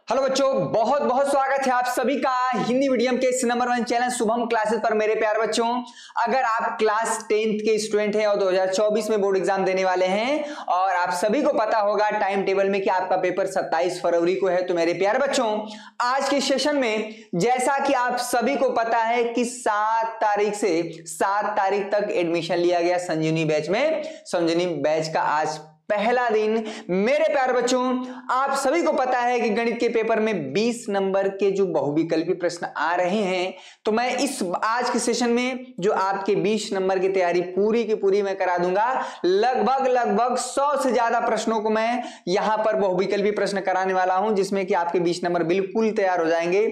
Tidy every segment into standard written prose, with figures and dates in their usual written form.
Hello बच्चों, बहुत बहुत स्वागत है आप सभी का हिंदी मीडियम के इस नंबर 1 चैनल शुभम क्लासेस पर। मेरे प्यारे बच्चों, अगर आप क्लास 10th के स्टूडेंट हैं और 2024 में बोर्ड एग्जाम देने वाले हैं और आप सभी को पता होगा टाइम टेबल में कि आपका पेपर 27 फरवरी को है, तो मेरे प्यारे बच्चों आज के सेशन में जैसा कि आप सभी को पता है कि 7 तारीख से 7 तारीख तक एडमिशन लिया गया संजीवनी बैच में। संजीवनी बैच का आज पहला दिन। मेरे प्यारे बच्चों, आप सभी को पता है कि गणित के पेपर में 20 नंबर के जो बहुविकल्पी प्रश्न आ रहे हैं, तो मैं इस आज के सेशन में जो आपके 20 नंबर की तैयारी पूरी की पूरी मैं करा दूंगा। लगभग 100 से ज्यादा प्रश्नों को मैं यहां पर बहुविकल्पी प्रश्न कराने वाला हूं, जिसमें कि आपके 20 नंबर बिल्कुल तैयार हो जाएंगे।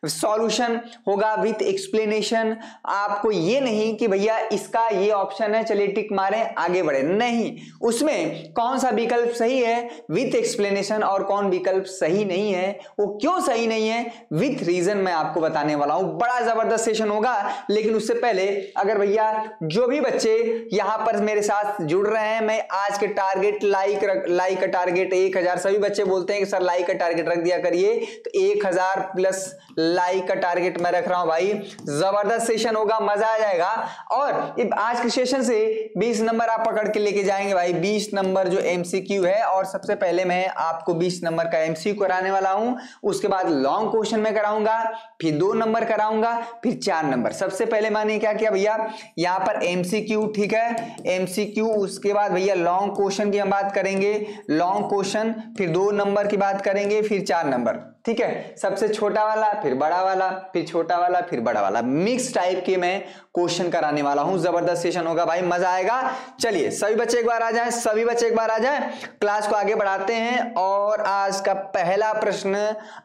सॉल्यूशन होगा विथ एक्सप्लेनेशन। आपको ये नहीं कि भैया इसका ये ऑप्शन है चलिए टिक मारें आगे बढ़े, नहीं, उसमें कौन सा विकल्प सही है विथ एक्सप्लेनेशन और कौन विकल्प सही नहीं है, वो क्यों सही नहीं है विथ रीजन मैं आपको बताने वाला हूं। बड़ा जबरदस्त सेशन होगा। लेकिन उससे पहले अगर भैया जो भी बच्चे यहां पर मेरे साथ जुड़ रहे हैं, मैं आज के टारगेट लाइक का टारगेट 1000, सभी बच्चे बोलते हैं कि सर लाइक का टारगेट रख दिया करिए, तो 1000 प्लस लाइक का टारगेट मैं रख रहा हूं भाई। जबरदस्त सेशन होगा, मजा आ जाएगा। और आज के सेशन से 20 नंबर आप पकड़ के लेके जाएंगे भाई। 20 नंबर जो एमसीक्यू है, और सबसे पहले मैं आपको 20 नंबर का एमसीक्यू कराने वाला हूं। उसके बाद लॉन्ग क्वेश्चन में कराऊंगा, फिर 2 नंबर कराऊंगा, फिर 4 नंबर। सबसे पहले मैंने क्या किया भैया, यहां पर एमसीक्यू, ठीक है, एमसीक्यू। उसके बाद भैया लॉन्ग क्वेश्चन की हम बात करेंगे, लॉन्ग क्वेश्चन, फिर 2 नंबर की बात करेंगे, फिर 4 नंबर, ठीक है। सबसे छोटा वाला, फिर बड़ा वाला, फिर छोटा वाला, फिर बड़ा वाला, मिक्स टाइप के मैं क्वेश्चन कराने वाला हूं। जबरदस्त सेशन होगा भाई, मजा आएगा। चलिए सभी बच्चे एक बार आ जाएं, सभी बच्चे एक बार आ जाएं, क्लास को आगे बढ़ाते हैं। और आज का पहला प्रश्न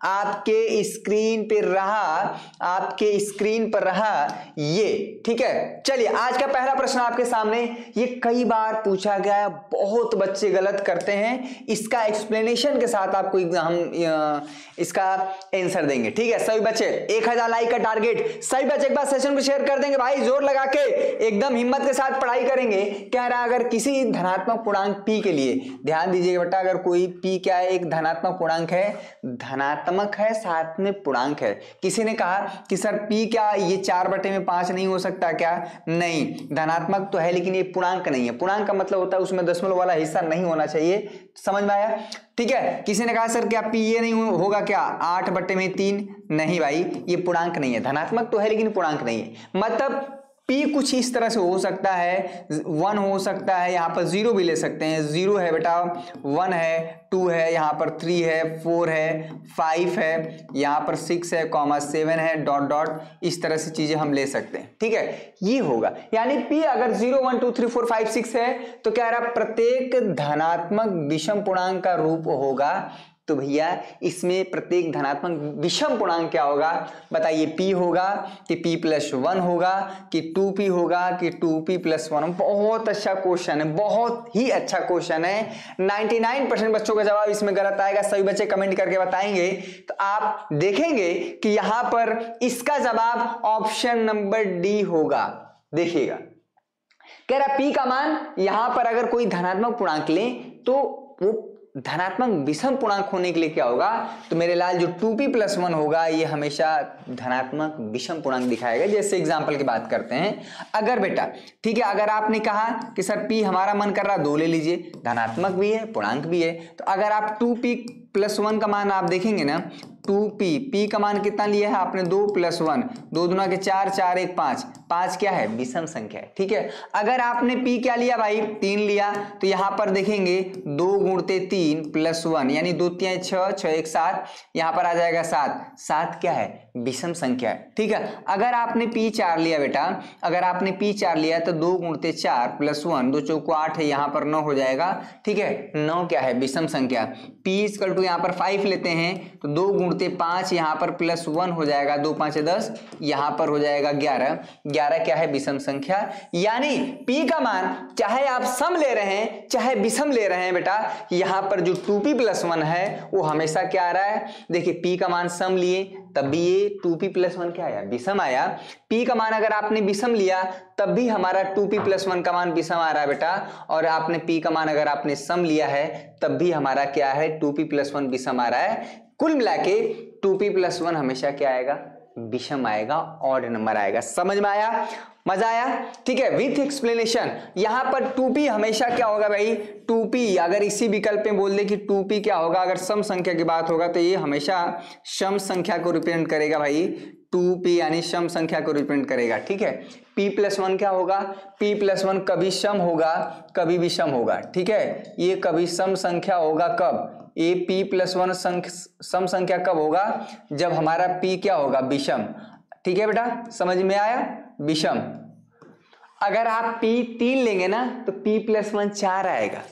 आपके स्क्रीन पे रहा, आपके स्क्रीन पर रहा ये, ठीक है। चलिए आज का पहला प्रश्न आपके सामने, ये कई बार पूछा गया है, बहुत बच्चे गलत करते हैं। इसका एक्सप्लेनेशन के साथ आपको हम इसका आंसर देंगे, ठीक है। सभी बच्चे 1000 लाइक का टारगेट, सभी बच्चे एक बार सेशन को शेयर कर देंगे भाई, जोर लगा के एकदम हिम्मत के साथ पढ़ाई करेंगे। कह रहा अगर किसी धनात्मक पूर्णांक p के लिए, ध्यान दीजिएगा बेटा, अगर कोई p क्या है, एक धनात्मक पूर्णांक है, धनात्मक है साथ में पूर्णांक है। किसी ने कहा कि सर p क्या ये 4/5 नहीं हो सकता क्या? नहीं, धनात्मक तो है लेकिन ये पूर्णांक नहीं है। पूर्णांक का मतलब होता है उसमें दशमलव वाला हिस्सा नहीं होना चाहिए, समझ में आया, ठीक है। किसी ने कहा सर क्या p ये नहीं होगा क्या, 8/3? नहीं भाई, ये पूर्णांक नहीं है, धनात्मक तो है लेकिन पूर्णांक नहीं है। मतलब p कुछ इस तरह से हो सकता है, 1 हो सकता है, यहां पर 0 भी ले सकते हैं, 0 है बेटा, 1 है, 2 है, यहां पर 3 है, 4 है, 5 है, यहां पर 6 है, 7 है, डॉट, इस तरह से चीजें हम ले सकते हैं, ठीक है। ये होगा, यानी p अगर 0 1 2 3 4 5 6 है, तो कह रहा प्रत्येक धनात्मक विषम पूर्णांक का रूप होगा। तो भैया इसमें प्रत्येक धनात्मक विषम पूर्णांक क्या होगा बताइए, p होगा कि p+1 होगा कि 2p होगा कि 2p+1? बहुत अच्छा क्वेश्चन है, बहुत ही अच्छा क्वेश्चन है। 99% बच्चों का जवाब इसमें गलत आएगा, सभी बच्चे कमेंट करके बताएंगे। तो आप देखेंगे कि यहां पर इसका जवाब ऑप्शन नंबर डी होगा। देखिएगा, कह रहा p का मान यहां पर अगर कोई धनात्मक पूर्णांक ले तो वो धनात्मक विषम पूर्णांक होने के लिए क्या होगा, तो मेरे लाल जो 2p+1 होगा ये हमेशा धनात्मक विषम पूर्णांक दिखाएगा। जैसे एग्जांपल की बात करते हैं, अगर बेटा, ठीक है, अगर आपने कहा कि सर p हमारा मन कर रहा 2 ले लीजिए, धनात्मक भी है पूर्णांक भी है, तो अगर आप 2p+1 का मान आप देखेंगे ना, 2p का मान कितना लिया है आपने, 2+1, 2 दूना के 4, 4 1 5, 5 क्या है, विषम संख्या है, ठीक है। अगर आपने p क्या लिया भाई, 3 लिया, तो यहां पर देखेंगे 2 गुणते 3+1 यानी 2 3 6, 6 1 7, यहां पर आ जाएगा 7, 7 क्या है, विषम संख्या है, ठीक है। अगर आपने p 4 लिया बेटा, अगर आपने p 4 लिया तो 2 गुणते 4+1, 2 चौको 8 है, यहां पर 9 हो जाएगा, ठीक है। 9 क्या है, विषम संख्या। p = यहां पर 5 लेते हैं तो 2 गुणते 5, यहां पर +1 हो जाएगा, 2 5 10, यहां पर हो जाएगा 11, 11 क्या है, विषम संख्या। यानी p का मान चाहे आप सम ले रहे हैं चाहे विषम ले रहे हैं बेटा, यहां पर जो 2p+1 है वो हमेशा क्या आ रहा है, देखिए p का मान सम लिए तब भी ये 2p+1 क्या आया, विषम आया। p का मान अगर आपने विषम लिया तब भी हमारा 2p+1 का मान विषम आ रहा है बेटा, और आपने p का मान अगर आपने सम लिया है तब भी हमारा क्या है, 2p+1 विषम आ रहा है। कुल मिला के 2p+1 हमेशा क्या आएगा, विषम आएगा, ऑड नंबर आएगा। समझ में आया, मजा आया? ठीक है, विथ एक्सप्लेनेशन। यहां पर 2p हमेशा क्या होगा भाई, 2p अगर इसी विकल्प में बोल दे कि 2p क्या होगा, अगर सम संख्या की बात होगा तो ये हमेशा सम संख्या को रिप्रेजेंट करेगा भाई, 2p यानी सम संख्या को रिप्रेजेंट करेगा। ठीक है, p+1 क्या होगा, p+1 कभी सम होगा कभी विषम होगा। ठीक है, ये कभी सम संख्या होगा कब, ये p+1 सम संख्या कब होगा, जब हमारा p क्या होगा, विषम। ठीक है बेटा, समझ में आया, विषम। अगर आप p3 लेंगे ना तो p+1 4 आएगा।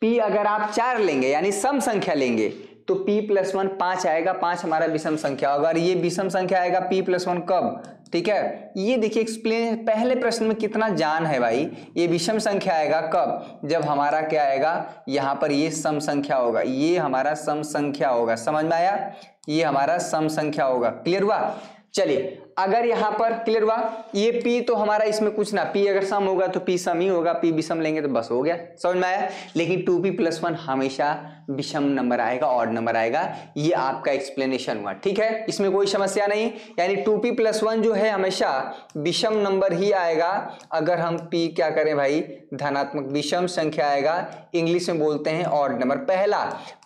p अगर आप 4 लेंगे यानी सम संख्या लेंगे तो p+1 5 आएगा, 5 हमारा विषम संख्या होगा। और ये विषम संख्या आएगा p+1 कब, ठीक है, ये देखिए एक्सप्लेन, पहले प्रश्न में कितना जान है भाई। ये विषम संख्या आएगा कब, जब हमारा क्या आएगा, यहाँ पर ये सम संख्या होगा, ये हमारा सम संख्या होगा। समझ में आया, ये हमारा सम संख्या होगा। क्लियर हुआ? चलिए, अगर यहां पर क्लियर हुआ, ये p तो हमारा इसमें कुछ ना, p अगर सम होगा तो p सम ही होगा, p विषम लेंगे तो बस हो गया। समझ में आया? लेकिन 2p+1 हमेशा विषम नंबर आएगा, ऑड नंबर आएगा। ये आपका एक्सप्लेनेशन हुआ। ठीक है, इसमें कोई समस्या नहीं, यानी 2p+1 जो है हमेशा विषम नंबर ही आएगा अगर हम p क्या करें भाई, धनात्मक विषम संख्या आएगा, इंग्लिश में बोलते हैं ऑड नंबर।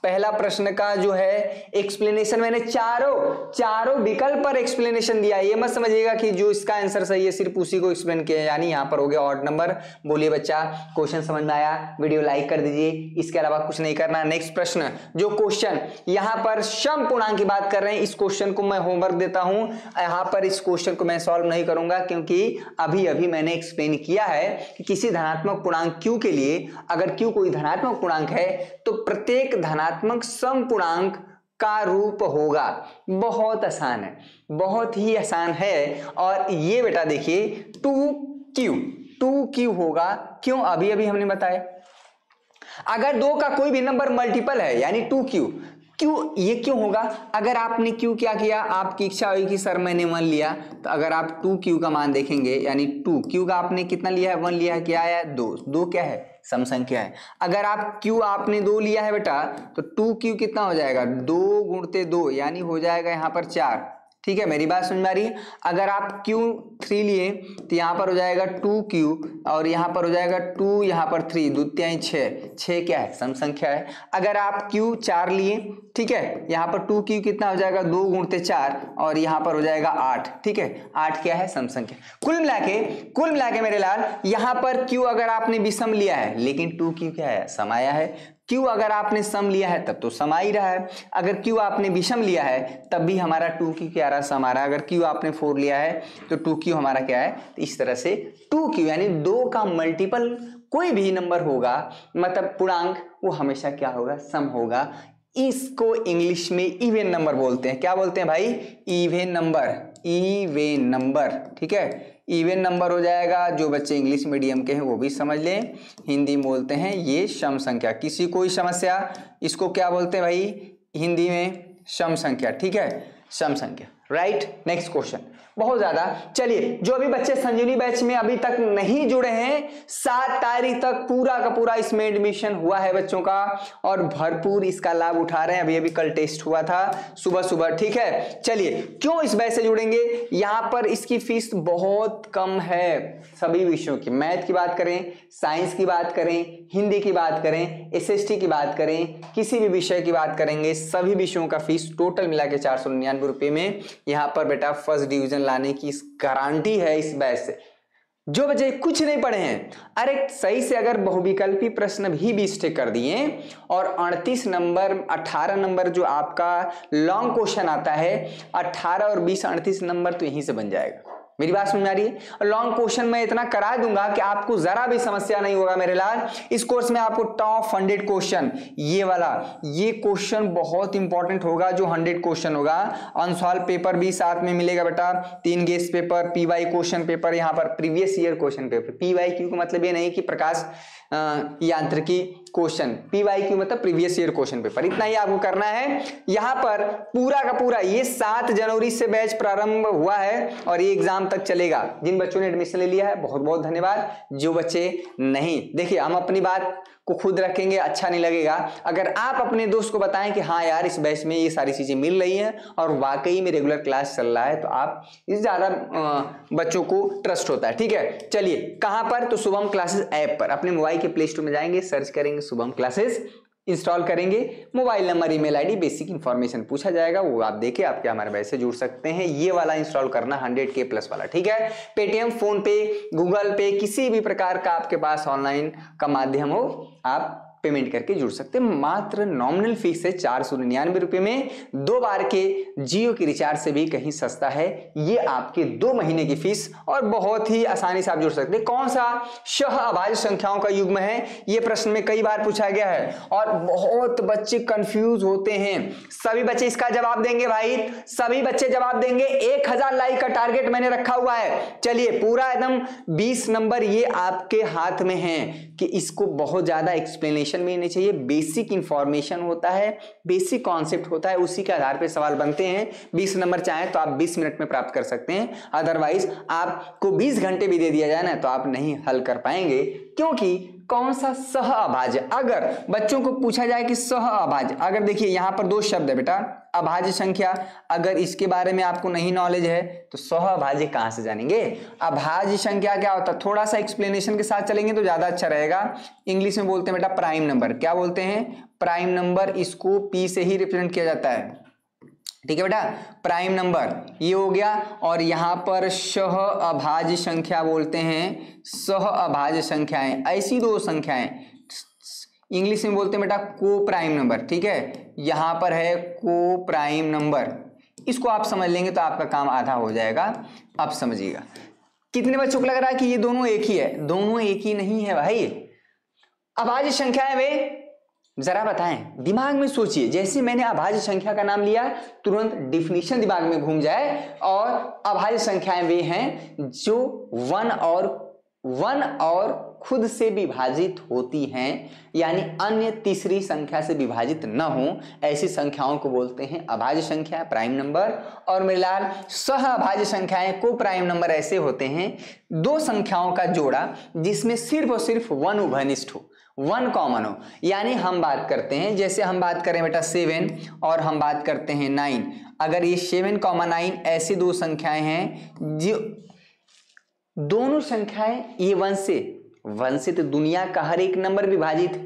पहला प्रश्न का जो है एक्सप्लेनेशन मैंने चारों विकल्प पर एक्सप्लेनेशन दिया। ये मत समझिएगा कि जो इसका आंसर सही है सिर्फ उसी को एक्सप्लेन किया, यानी यहाँ पर हो गया ऑड नंबर। बोलिए बच्चा, क्वेश्चन समझ में आया? वीडियो लाइक कर दीजिए, इसके अलावा कुछ नहीं करना। नेक्स्ट प्रश्न, जो क्वेश्चन यहाँ पर सम पूर्णांक की बात कर रहे हैं, इस क्वेश्चन को मैं होमवर्क देता हूं। यहाँ पर इस क्वेश्चन को मैं सॉल्व नहीं करूंगा क्योंकि अभी मैंने एक्सप्लेन किया है कि किसी धनात्मक पूर्णांक q के लिए, अगर q कोई धनात्मक पूर्णांक है तो प्रत्येक धनात्मक सम पूर्णांक का रूप होगा। बहुत आसान है, बहुत ही आसान है। और ये बेटा देखिए 2q होगा, क्यों, अभी हमने बताया। अगर 2 का कोई भी नंबर मल्टीपल है यानी 2q, ये क्यों होगा, अगर आपने q क्या किया, आपकी इच्छा हुई कि सर मैंने 1 लिया, तो अगर आप 2q का मान देखेंगे यानी 2q का आपने कितना लिया है, 1 लिया है, क्या आया, 2 क्या है, सम संख्या है। अगर आप q आपने 2 लिया है बेटा तो 2q कितना हो जाएगा, 2 × 2 यानी हो जाएगा यहाँ पर 4। ठीक है, मेरी बात समझ में आ रही है? अगर आप q3 लिए तो यहाँ पर हो जाएगा 2q और यहाँ पर हो जाएगा 2, यहाँ पर 3, 2 3 6 क्या है, सम संख्या है। अगर आप q4 लिए, ठीक है, यहाँ पर 2q कितना हो जाएगा, 2 × 4 और यहाँ पर हो जाएगा 8। ठीक है, 8 क्या है, सम संख्या। कुल मिला के मेरे लाल, यहाँ पर q अगर आपने विषम लिया है लेकिन 2q क्या है, सम आया है। q अगर आपने सम लिया है तब तो सम आ ही रहा है, अगर q आपने विषम लिया है तब भी हमारा 2q क्या रहा, सम आ रहा है। अगर q आपने 4 लिया है तो 2q हमारा क्या है, तो इस तरह से 2q यानी 2 का मल्टीपल कोई भी नंबर होगा, मतलब पूर्णांक, वो हमेशा क्या होगा, सम होगा। इसको इंग्लिश में इवन नंबर बोलते हैं। क्या बोलते हैं भाई, इवन नंबर। ठीक है, इवन नंबर हो जाएगा। जो बच्चे इंग्लिश मीडियम के हैं वो भी समझ लें, हिंदी में बोलते हैं ये सम संख्या। किसी कोई समस्या, इसको क्या बोलते हैं भाई, हिंदी में सम संख्या। ठीक है, सम संख्या, राइट। नेक्स्ट क्वेश्चन, बहुत ज्यादा। चलिए, जो अभी बच्चे संजीवनी बैच में अभी तक नहीं जुड़े हैं, 7 तारीख तक पूरा का पूरा इसमें एडमिशन हुआ है बच्चों का और भरपूर इसका लाभ उठा रहे हैं। अभी कल टेस्ट हुआ था सुबह। ठीक है, चलिए, क्यों इस बैच से जुड़ेंगे, यहाँ पर इसकी फीस बहुत कम है। सभी विषयों की, मैथ की बात करें, साइंस की बात करें, हिंदी की बात करें, SST की बात करें, किसी भी विषय की बात करेंगे, सभी विषयों का फीस टोटल मिला के 499 रुपए में यहाँ पर बेटा फर्स्ट डिवीजन लाने की गारंटी है इस बैच से। जो बच्चे कुछ नहीं पढ़े हैं, अरे सही से अगर बहुविकल्पी प्रश्न भी 20 टिक कर दिए और 38 नंबर 18 नंबर जो आपका लॉन्ग क्वेश्चन आता है, 18 और 20 38 नंबर तो यहीं से बन जाएगा। मेरी बात समझ में आ रही है? लॉन्ग क्वेश्चन मैं इतना करा दूंगा कि आपको जरा भी समस्या नहीं होगा मेरे लाल। इस कोर्स में आपको टॉप 100 क्वेश्चन, ये क्वेश्चन बहुत इंपॉर्टेंट होगा। जो 100 क्वेश्चन होगा, अनसॉल्व पेपर भी साथ में मिलेगा बेटा, 3 guest paper, PY question paper, यहाँ पर previous year question paper. PYQ का मतलब ये नहीं कि प्रकाश यांत्रिकी क्वेश्चन, PYQ मतलब प्रीवियस ईयर क्वेश्चन पेपर। इतना ही आपको करना है। यहाँ पर पूरा का पूरा ये 7 जनवरी से बैच प्रारंभ हुआ है और ये एग्जाम तक चलेगा। जिन बच्चों ने एडमिशन ले लिया है बहुत बहुत धन्यवाद। जो बच्चे नहीं, देखिए हम अपनी बात को खुद रखेंगे अच्छा नहीं लगेगा। अगर आप अपने दोस्त को बताएं कि हाँ यार इस बैच में ये सारी चीजें मिल रही हैं और वाकई में रेगुलर क्लास चल रहा है, तो आप इस ज्यादा बच्चों को ट्रस्ट होता है। ठीक है, चलिए कहां पर, तो शुभम क्लासेस ऐप पर अपने मोबाइल के प्ले स्टोर में जाएंगे, सर्च करेंगे शुभम क्लासेस, इंस्टॉल करेंगे, mobile number, email ID, basic information पूछा जाएगा, वो आप देके आप क्या हमारे बैच से जुड़ सकते हैं। ये वाला इंस्टॉल करना 100K प्लस वाला। ठीक है, पेटीएम, फोन पे, गूगल पे, किसी भी प्रकार का आपके पास ऑनलाइन का माध्यम हो, आप पेमेंट करके जुड़ सकते हैं। मात्र नॉमिनल फीस है 499 रुपए में, 2 बार के जियो की रिचार्ज से भी कहीं सस्ता है ये आपके 2 महीने की फीस, और बहुत ही आसानी से आप जुड़ सकते हैं। कौन सा सह अभाज्य संख्याओं का युग्म है, ये प्रश्न में कई बार पूछा गया है और बहुत बच्चे कंफ्यूज होते हैं। सभी बच्चे इसका जवाब देंगे भाई, सभी बच्चे जवाब देंगे। 1000 लाइक का टारगेट मैंने रखा हुआ है। चलिए पूरा एकदम 20 नंबर ये आपके हाथ में है कि इसको बहुत ज्यादा एक्सप्लेनेशन में नहीं चाहिए, बेसिक इंफॉर्मेशन होता है, बेसिक कॉन्सेप्ट होता है, उसी के आधार पे सवाल बनते हैं। 20 नंबर चाहे तो आप 20 मिनट में प्राप्त कर सकते हैं, अदरवाइज आपको 20 घंटे भी दे दिया जाए ना तो आप नहीं हल कर पाएंगे। क्योंकि कौन सा सह अभाज्य, अगर बच्चों को पूछा जाए कि सह अभाज्य, अगर देखिए यहां पर 2 शब्द है बेटा, अभाज्य संख्या, अगर इसके बारे में आपको नहीं नॉलेज है तो सह अभाज्य कहां से जानेंगे। अभाज्य संख्या क्या होता है, थोड़ा सा एक्सप्लेनेशन के साथ चलेंगे तो ज्यादा अच्छा रहेगा। इंग्लिश में बोलते हैं बेटा प्राइम नंबर, क्या बोलते हैं, प्राइम नंबर, इसको पी से ही रिप्रेजेंट किया जाता है। ठीक है बेटा, प्राइम नंबर ये हो गया, और यहां पर सह अभाज्य संख्या बोलते हैं, सह अभाज्य संख्याएं, ऐसी 2 संख्याएं, इंग्लिश में बोलते हैं बेटा को प्राइम नंबर। ठीक है, यहां पर है को प्राइम नंबर, इसको आप समझ लेंगे तो आपका काम आधा हो जाएगा। अब समझिएगा, कितने बच्चों को लग रहा है कि ये दोनों एक ही है, दोनों एक ही नहीं है भाई। अभाज्य संख्याएं वे जरा बताएं, दिमाग में सोचिए, जैसे मैंने अभाज्य संख्या का नाम लिया तुरंत डिफिनीशन दिमाग में घूम जाए। और अभाज्य संख्याएं वे हैं जो 1 और खुद से विभाजित होती हैं, यानी अन्य तीसरी संख्या से विभाजित न हो, ऐसी संख्याओं को बोलते हैं अभाज्य संख्या, प्राइम नंबर। और मेरे लाल सह अभाज्य संख्याएं को प्राइम नंबर ऐसे होते हैं 2 संख्याओं का जोड़ा जिसमें सिर्फ और सिर्फ 1 उभयनिष्ठ हो, 1 कॉमन हो। यानी हम बात करते हैं, जैसे हम बात करें बेटा 7 और हम बात करते हैं 9, अगर ये 7, 9 ऐसी 2 संख्याएं हैं जो दोनों संख्याएं ये 1 से तो दुनिया का हर एक नंबर विभाजित है,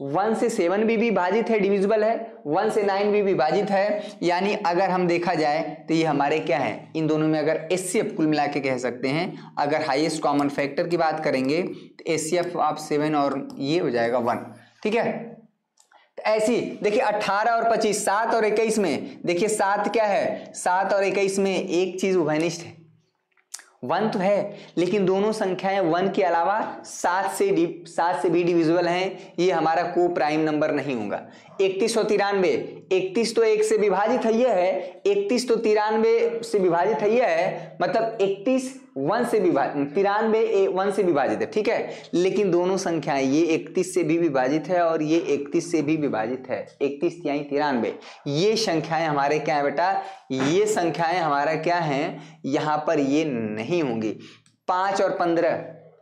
1 से 7 भी विभाजित है, डिविजिबल है, 1 से 9 भी विभाजित है। यानी अगर हम देखा जाए तो ये हमारे क्या है, इन दोनों में अगर एचसीएफ कुल मिला के कह सकते हैं, अगर हाईएस्ट कॉमन फैक्टर की बात करेंगे तो एचसीएफ आप 7 और ये हो जाएगा 1। ठीक है, तो ऐसी देखिए 18 और 25, 7 और 21 में देखिए 7 क्या है, 7 और 21 में एक चीज उभयनिष्ठ है, 1 तो है, लेकिन दोनों संख्याएं 1 के अलावा 7 से भी डिविजिबल हैं, ये हमारा को प्राइम नंबर नहीं होगा। 31 और 93, 31 तो 1 से विभाजित है, ये है 31 तो 93 से विभाजित है, ये है मतलब 31 1 से विभाजित, 93 1 से विभाजित है। ठीक है, लेकिन दोनों संख्याएं ये 31 से भी विभाजित है और ये 31 से भी विभाजित है, 31 यानी 93, ये संख्याएं हमारे क्या है बेटा, ये संख्याएं हमारा क्या है, यहां पर ये नहीं होंगी। 5 और 15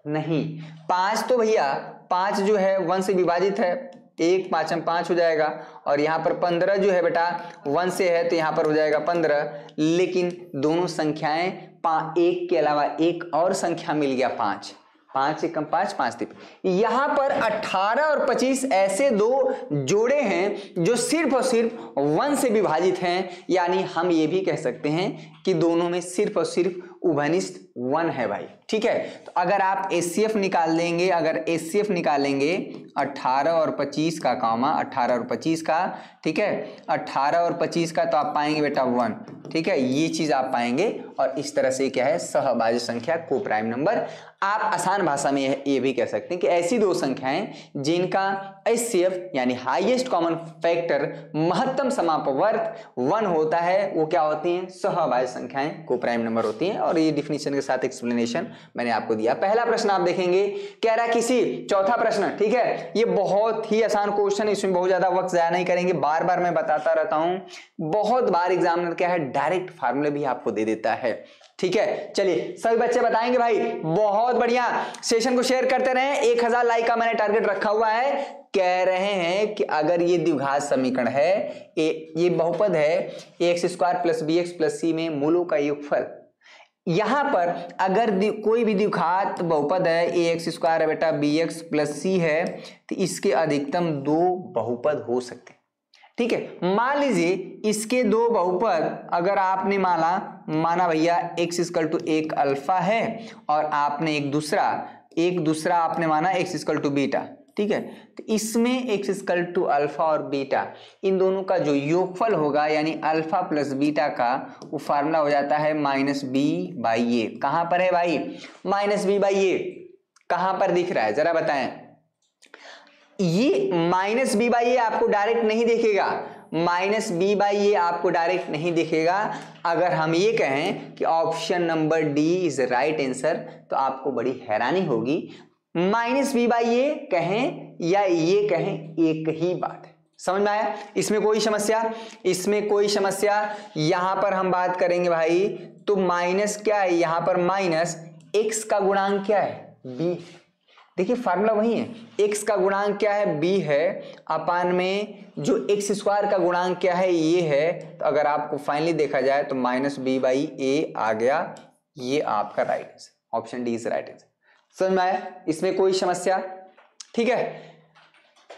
नहीं, 5 तो भैया 5 जो है 1 से विभाजित है, 1 5 5 हो जाएगा, और यहाँ पर 15 जो है बेटा 1 से है तो यहाँ पर हो जाएगा 15, लेकिन दोनों संख्याएं 1 के अलावा एक और संख्या मिल गया 5, 5 से कम 5, 5 तिप। यहाँ पर 18 और 25 ऐसे 2 जोड़े हैं जो सिर्फ और सिर्फ 1 से विभाजित हैं, यानी हम ये भी कह सकते हैं कि दोनों में सिर्फ और सिर्फ उभयनिष्ठ 1 है भाई। ठीक है, तो अगर आप एचसीएफ निकाल देंगे, अगर एचसीएफ निकालेंगे 18 और 25 का कॉमा 18 और 25 का, ठीक है 18 और 25 का, तो आप पाएंगे बेटा 1। ठीक है, ये चीज आप पाएंगे, और इस तरह से क्या है, सहअभाज्य संख्या को प्राइम नंबर। आप आसान भाषा में ये भी कह सकते हैं कि ऐसी 2 संख्याएं जिनका एचसीएफ यानी हाईएस्ट कॉमन फैक्टर महत्तम समापवर्त 1 होता है, वो क्या होती हैं, सहअभाज्य संख्याएं को प्राइम नंबर होती हैं। और ये डिफिनीशन के साथ एक्सप्लेनेशन मैंने आपको दिया। पहला प्रश्न आप देखेंगे, कह रहा किसी, चौथा प्रश्न, ठीक है, ये बहुत ही आसान क्वेश्चन है, इसमें बहुत ज्यादा वक्त जाया नहीं करेंगे, बार बार मैं बताता रहता हूं, बहुत बार एग्जामिनर क्या है डायरेक्ट फार्मूले भी आपको दे देता है। ठीक है, चलिए सभी बच्चे बताएंगे भाई, बहुत बढ़िया। सेशन को शेयर करते रहें, 1000 लाइक का मैंने टारगेट रखा हुआ है। कह रहे हैं कि अगर ये द्विघात समीकरण है, ये बहुपद है ax square plus B X plus C में मूलों का योगफल, यहां पर अगर कोई भी द्विघात बहुपद है, ax स्क्वायर है बेटा बी एक्स प्लस सी है, तो इसके अधिकतम 2 बहुपद हो सकते हैं। ठीक है, मान लीजिए इसके 2 बहुपद अगर आपने माना भैया x इक्वल टू 1 अल्फा है और आपने एक दूसरा आपने माना x इक्वल टू बीटा। ठीक है, तो इसमें x इक्वल टू अल्फा और बीटा, इन दोनों का जो योगफल होगा यानी अल्फा प्लस बीटा का, वो फार्मूला हो जाता है माइनस बी बाई ए। कहां पर है भाई माइनस बी बाई ए, कहां पर दिख रहा है जरा बताएं। ये माइनस बी बाई ए आपको डायरेक्ट नहीं दिखेगा, माइनस बी बाई ए आपको डायरेक्ट नहीं दिखेगा। अगर हम ये कहें कि option number D is right answer, तो आपको बड़ी हैरानी होगी। माइनस बी बाई ए कहें या ये कहें, एक ही बात है। समझ में आया? इसमें कोई समस्या यहां पर हम बात करेंगे भाई, तो माइनस क्या है, यहां पर माइनस एक्स का गुणांक क्या है, बी। देखिए फार्मूला वही है, x का गुणांक क्या है, b है, अपान में जो x स्क्वायर का गुणांक क्या है, ये है। तो अगर आपको फाइनली देखा जाए तो माइनस बी बाई ए आ गया, ये आपका right answer, option D is right answer. समझ में आया? इसमें कोई समस्या? ठीक है,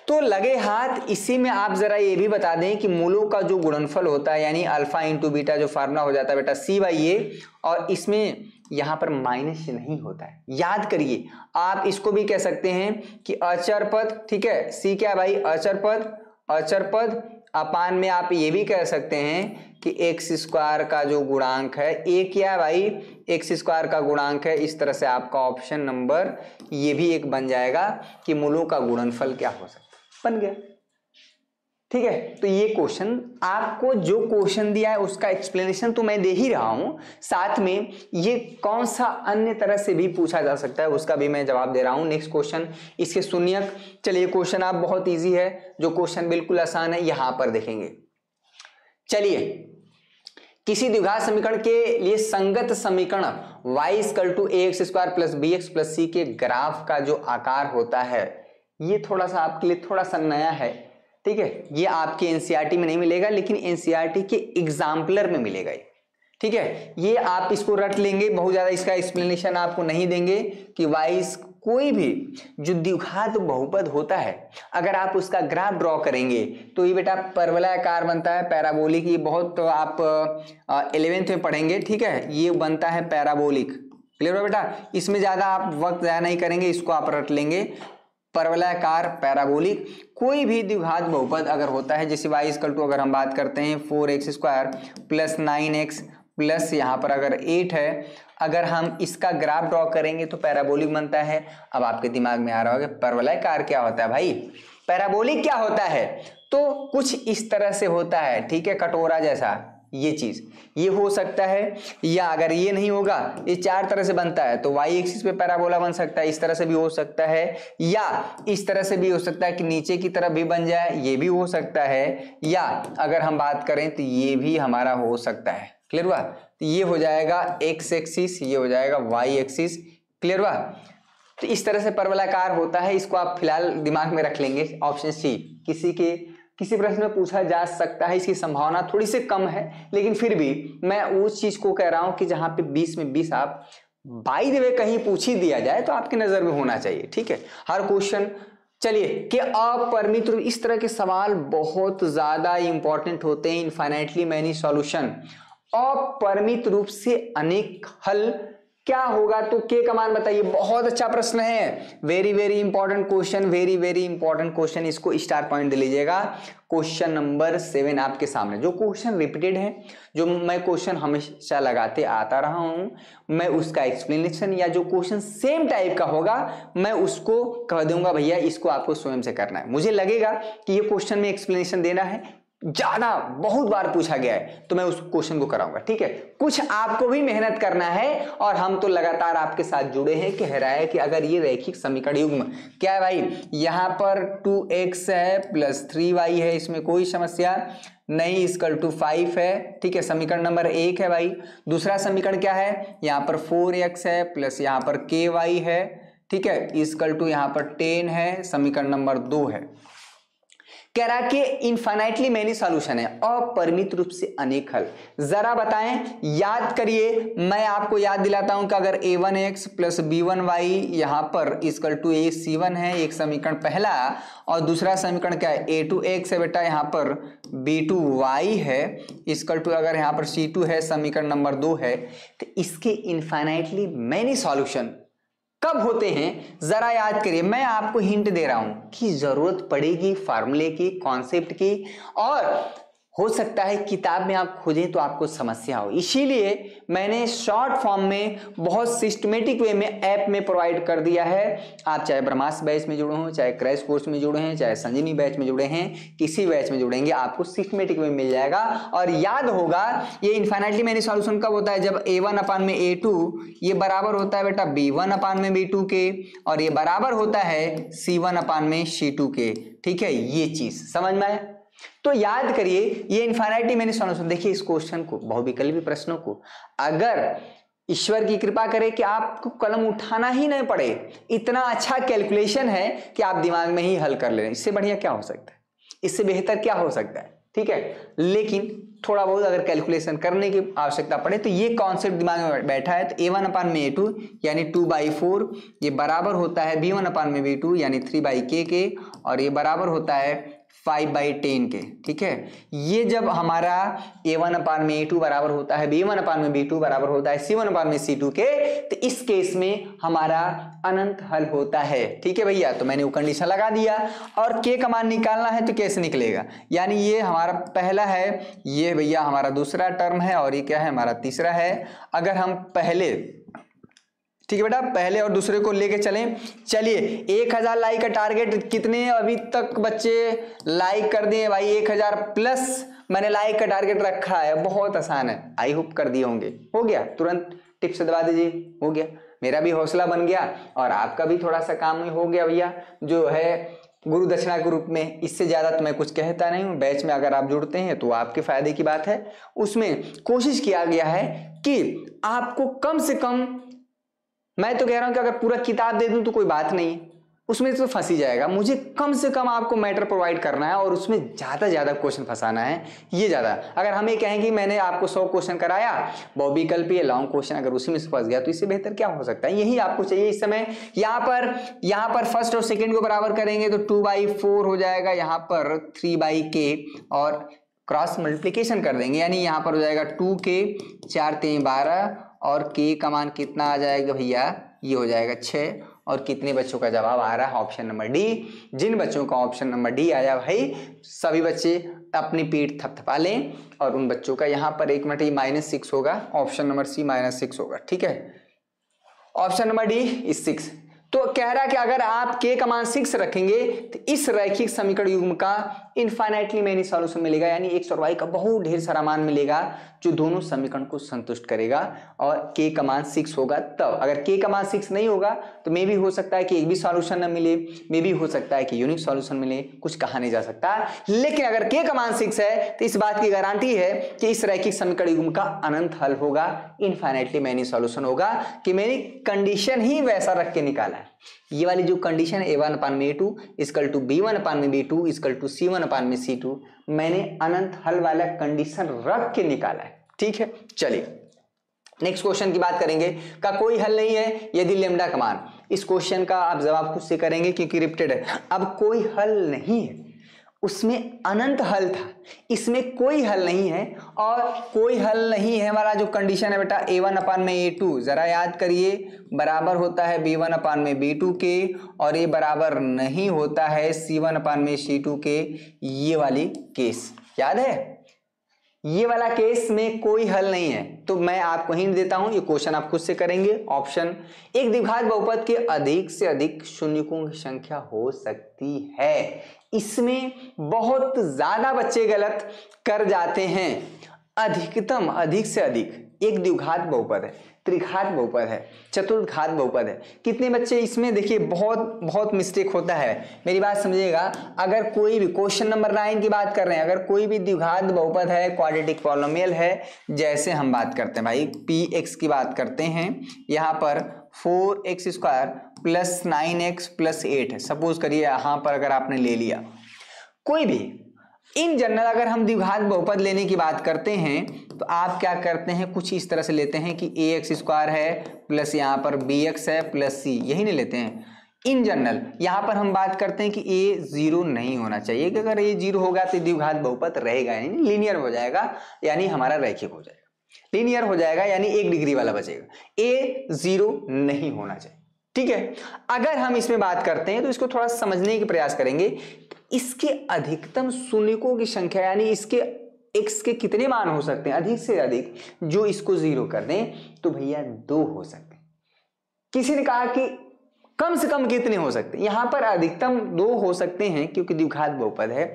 तो लगे हाथ इसी में आप जरा ये भी बता दें कि मूलों का जो गुणनफल होता है यानी अल्फा इंटू बीटा, जो फार्मूला हो जाता है बेटा सी बाई ए, और इसमें यहां पर माइनस नहीं होता है। याद करिए, आप इसको भी कह सकते हैं कि अचर पद। ठीक है, सी क्या है भाई, अचर पद अपान में आप ये भी कह सकते हैं कि एक्स स्क्वायर का जो गुणांक है, ए क्या है भाई, एक्स स्क्वायर का गुणांक है। इस तरह से आपका ऑप्शन नंबर ये भी एक बन जाएगा कि मूलों का गुणनफल क्या हो सकता है, बन गया। ठीक है, तो ये क्वेश्चन, आपको जो क्वेश्चन दिया है उसका एक्सप्लेनेशन तो मैं दे ही रहा हूं, साथ में ये कौन सा अन्य तरह से भी पूछा जा सकता है उसका भी मैं जवाब दे रहा हूं। नेक्स्ट क्वेश्चन इसके शून्यक। चलिए क्वेश्चन आप बहुत इजी है, जो क्वेश्चन बिल्कुल आसान है यहां पर देखेंगे। चलिए, किसी द्विघात समीकरण के लिए संगत समीकरण y equal to ax square plus B X plus C के ग्राफ का जो आकार होता है, ये थोड़ा सा आपके लिए थोड़ा सा नया है। ठीक है, ये आपके एनसीईआरटी में नहीं मिलेगा, लेकिन एनसीईआरटी के एग्जाम्पलर में मिलेगा। ठीक है, ये आप इसको रट लेंगे, बहुत ज्यादा इसका एक्सप्लेनेशन आपको नहीं देंगे कि वाइस कोई भी जो द्विघात बहुपद होता है, अगर आप उसका ग्राफ ड्रॉ करेंगे तो ये बेटा परवलयाकार बनता है, पैराबोलिक। ये बहुत तो आप 11th में पढ़ेंगे। ठीक है, ये बनता है पैराबोलिक। क्लियर हो बेटा? इसमें ज्यादा आप वक्त ज़ाया नहीं करेंगे, इसको आप रट लेंगे, परवलयाकार पैराबोलिक। कोई भी द्विघात बहुपद अगर होता है, जैसे y इक्वल टू अगर हम बात करते हैं 4x square plus 9x plus यहाँ पर अगर 8 है, अगर हम इसका ग्राफ ड्रॉ करेंगे तो पैराबोलिक बनता है। अब आपके दिमाग में आ रहा होगा परवलयाकार क्या होता है भाई, पैराबोलिक क्या होता है, तो कुछ इस तरह से होता है। ठीक है, कटोरा जैसा ये चीज, ये हो सकता है, या अगर ये नहीं होगा, ये 4 तरह से बनता है, तो y एक्सिस पे पैराबोला बन सकता है, इस तरह से भी हो सकता है, या इस तरह से भी हो सकता है कि नीचे की तरफ भी बन जाए, ये भी हो सकता है, या अगर हम बात करें तो ये भी हमारा हो सकता है। क्लियर हुआ? तो ये हो जाएगा x एक्सिस, ये हो जाएगा y एक्सिस। क्लियर हुआ? तो इस तरह से परवलयाकार होता है, इसको आप फिलहाल दिमाग में रख लेंगे। ऑप्शन सी किसी प्रश्न में पूछा जा सकता है, इसकी संभावना थोड़ी सी कम है, लेकिन फिर भी मैं उस चीज को कह रहा हूं कि जहां पे 20 में 20 आप बाय द वे कहीं पूछ ही दिया जाए तो आपकी नजर में होना चाहिए। ठीक है, हर क्वेश्चन। चलिए, कि अपरिमित रूप, इस तरह के सवाल बहुत ज्यादा इंपॉर्टेंट होते हैं। इनफाइनाइटली मैनी सॉल्यूशन, अपरिमित रूप से अनेक हल क्या होगा, तो के का मान बताइए। बहुत अच्छा प्रश्न है, very very important question, very very important question. इसको स्टार पॉइंट दे लीजिएगा। क्वेश्चन नंबर 7 आपके सामने, जो क्वेश्चन रिपीटेड है, जो मैं क्वेश्चन हमेशा लगाते आता रहा हूं, मैं उसका एक्सप्लेनेशन या जो क्वेश्चन सेम टाइप का होगा मैं उसको कह दूंगा भैया इसको आपको स्वयं से करना है। मुझे लगेगा कि ये क्वेश्चन में एक्सप्लेनेशन देना है, ज्यादा बहुत बार पूछा गया है, तो मैं उस क्वेश्चन को कराऊंगा। ठीक है, कुछ आपको भी मेहनत करना है और हम तो लगातार आपके साथ जुड़े हैं। कह रहा है कि अगर ये रैखिक समीकरण युग्म क्या है भाई, यहां पर 2x है प्लस 3y है, इसमें कोई समस्या नहीं, इक्वल टू 5 है। ठीक है, समीकरण नंबर 1 है भाई। दूसरा समीकरण क्या है, यहां पर 4x है प्लस यहां पर ky है। ठीक है, इक्वल टू यहां पर 10 है, समीकरण नंबर 2 है। कह रहा कि इनफाइनाइटली मेनी सॉल्यूशन है, अपरिमित रूप से अनेक हल। जरा बताएं, याद करिए, मैं आपको याद दिलाता हूं कि अगर a1x प्लस b1y यहां पर इक्वल टू ac1 है, एक समीकरण पहला, और दूसरा समीकरण क्या है, a2x है बेटा, यहां पर b2y है, इक्वल टू अगर यहां पर c2 है, समीकरण नंबर 2 है, तो इसके इनफाइनाइटली मेनी सॉल्यूशन कब होते हैं, जरा याद करिए। मैं आपको हिंट दे रहा हूं कि जरूरत पड़ेगी फार्मूले की, कॉन्सेप्ट की, और हो सकता है किताब में आप खोजें तो आपको समस्या हो, इसीलिए मैंने शॉर्ट फॉर्म में बहुत सिस्टमेटिक वे में ऐप में प्रोवाइड कर दिया है। आप चाहे ब्रह्मास्त्र बैच में जुड़े हों, चाहे क्रैश कोर्स में जुड़े हैं, चाहे संजीवनी बैच में जुड़े हैं, किसी बैच में जुड़ेंगे आपको सिस्टमेटिक वे मिल जाएगा। और याद होगा ये इनफाइनाइटली मेनी सॉल्यूशन कब होता है, जब a1 अपान में a2 ये बराबर होता है बेटा b1 अपान में b2 के, और ये बराबर होता है c1 अपान में c2 के। ठीक है, ये चीज समझ में आया। तो याद करिए ये इनफाइनाइटली मेनी सॉल्यूशन। देखिए इस क्वेश्चन को, बहुविकल्पी प्रश्नों को, अगर ईश्वर की कृपा करे कि आपको कलम उठाना ही नहीं पड़े, इतना अच्छा कैलकुलेशन है कि आप दिमाग में ही हल कर ले, इससे बढ़िया क्या हो सकता है, इससे बेहतर क्या हो सकता है। ठीक है, लेकिन थोड़ा बहुत अगर कैलकुलेशन करने की आवश्यकता पड़े तो ये कॉन्सेप्ट दिमाग में बैठा है। तो a1 अपान में a2 यानी 2/4 ये बराबर होता है b1 अपान में b2 यानी 3/k के, और ये बराबर होता है 5/10 के। ठीक है, ये जब हमारा a1 अपान में a2 बराबर होता है b1 अपान में b2 बराबर होता है c1 अपान में c2 के, तो इस केस में हमारा अनंत हल होता है। ठीक है भैया, तो मैंने वो कंडीशन लगा दिया। और k का मान निकालना है तो कैसे निकलेगा, यानी ये हमारा पहला है, ये भैया हमारा दूसरा टर्म है, और ये क्या है, हमारा तीसरा है। अगर हम पहले, ठीक है बेटा, पहले और दूसरे को लेके चलें। चलिए 1000 लाइक का टारगेट, कितने अभी तक बच्चे लाइक कर दिए भाई, 1000 प्लस मैंने लाइक का टारगेट रखा है, बहुत आसान है, आई होप कर दिए होंगे। हो गया, तुरंत टिप से दबा दीजिए, हो गया, मेरा भी हौसला बन गया और आपका भी थोड़ा सा काम हो गया भैया, जो है गुरु दक्षिणा के रूप में। इससे ज्यादा तो मैं कुछ कहता नहीं हूं। बैच में अगर आप जुड़ते हैं तो आपके फायदे की बात है। उसमें कोशिश किया गया है कि आपको कम से कम, मैं तो कह रहा हूं कि अगर पूरा किताब दे दूं तो कोई बात नहीं, उसमें तो फंस ही जाएगा। मुझे कम से कम आपको मैटर प्रोवाइड करना है और उसमें ज्यादा क्वेश्चन फंसाना है, ये ज्यादा। अगर हम ये कहें कि मैंने आपको 100 क्वेश्चन कराया, बहुविकल्पीय लॉन्ग क्वेश्चन, अगर उसी में से फंस गया तो इससे बेहतर क्या हो सकता है। यही आपको चाहिए इस समय। यहाँ पर फर्स्ट और सेकेंड को बराबर करेंगे तो 2/4 हो जाएगा, यहाँ पर 3/k, और क्रॉस मल्टीप्लीकेशन कर देंगे, यानी यहाँ पर हो जाएगा 2k, 4 3 12, और k का मान कितना आ जाएगा भैया, ये हो जाएगा 6। और कितने बच्चों का जवाब आ रहा है, ऑप्शन नंबर डी। जिन बच्चों का ऑप्शन नंबर डी आया भाई, सभी बच्चे अपनी पीठ थपथपा लें, और उन बच्चों का यहाँ पर 1 मिनट -6 होगा, ऑप्शन नंबर सी -6 होगा। ठीक है, ऑप्शन नंबर डी इज 6। तो कह रहा है कि अगर आप k का मान 6 रखेंगे तो इस रैखिक समीकरण युग्म का इनफाइनाइटली मेनी सॉल्यूशन मिलेगा, यानी x और y का बहुत ढेर सारा मान मिलेगा जो दोनों समीकरण को संतुष्ट करेगा, और k का मान 6 होगा। तब अगर k का मान 6 नहीं होगा तो मे भी हो सकता है कि एक भी सॉल्यूशन न मिले, मे भी हो सकता है कि यूनिक सॉल्यूशन मिले, कुछ कहा नहीं जा सकता। लेकिन अगर k का मान 6 है तो इस बात की गारंटी है कि इस रैखिक समीकरण युग्म का अनंत हल होगा, इनफाइनाइटली मेनी सॉल्यूशन होगा, कि मैंने कंडीशन ही वैसा रख के निकाला है। ये वाली जो कंडीशन है a1 अपान में a2 इक्वल टू b1 अपान में b2 इक्वल टू c1 अपान में c2, मैंने अनंत हल वाला कंडीशन रख के निकाला है। ठीक है, चलिए नेक्स्ट क्वेश्चन की बात करेंगे। का कोई हल नहीं है यदि लेमडा का मान, इस क्वेश्चन का आप जवाब खुद से करेंगे क्योंकि रिपीटेड है। अब कोई हल नहीं है, उसमें अनंत हल था, इसमें कोई हल नहीं है, और कोई हल नहीं है वाला जो कंडीशन है बेटा a1 अपान में a2, जरा याद करिए, बराबर होता है b1 अपान में b2 के, और ये बराबर नहीं होता है c1 अपान में c2 के, ये वाली केस याद है। ये वाला केस में कोई हल नहीं है, तो मैं आपको हिंट देता हूं, ये क्वेश्चन आप खुद से करेंगे। ऑप्शन, एक द्विघात बहुपद के अधिक से अधिक शून्यकों की संख्या हो सकती है। इसमें बहुत ज्यादा बच्चे गलत कर जाते हैं। अधिकतम, अधिक से अधिक, एक द्विघात बहुपद है, त्रिघात बहुपद है, चतुर्घात बहुपद है। कितने बच्चे इसमें देखिए बहुत बहुत मिस्टेक होता है, मेरी बात समझिएगा। अगर कोई भी क्वेश्चन नंबर 9 की बात कर रहे हैं, अगर कोई भी द्विघात बहुपद है, क्वाड्रेटिक पॉलिनोमियल है, जैसे हम बात करते हैं भाई px की बात करते हैं, यहाँ पर 4x square plus 9x plus 8 है, सपोज करिए यहाँ पर अगर आपने ले लिया कोई भी, इन जनरल अगर हम द्विघात बहुपद लेने की बात करते हैं तो आप क्या करते हैं, कुछ इस तरह से लेते हैं कि ax स्क्वायर है प्लस यहाँ पर bx है प्लस c, यही नहीं लेते हैं इन जनरल। यहाँ पर हम बात करते हैं कि a 0 नहीं होना चाहिए, कि अगर a 0 होगा तो द्विघात बहुपद रहेगा, यानी लीनियर हो जाएगा, यानी हमारा रैखिक हो जाएगा, लीनियर हो जाएगा, यानी 1 डिग्री वाला बचेगा। a 0 नहीं होना चाहिए, ठीक है। अगर हम इसमें बात करते हैं तो इसको थोड़ा समझने का प्रयास करेंगे। इसके अधिकतम शून्यकों की संख्या, यानी इसके x के कितने मान हो सकते हैं अधिक से अधिक, जो इसको 0 कर दें, तो भैया 2 हो सकते हैं। किसी ने कहा कि कम से कम कितने हो सकते हैं, यहां पर अधिकतम 2 हो सकते हैं क्योंकि द्विघात बहुपद है,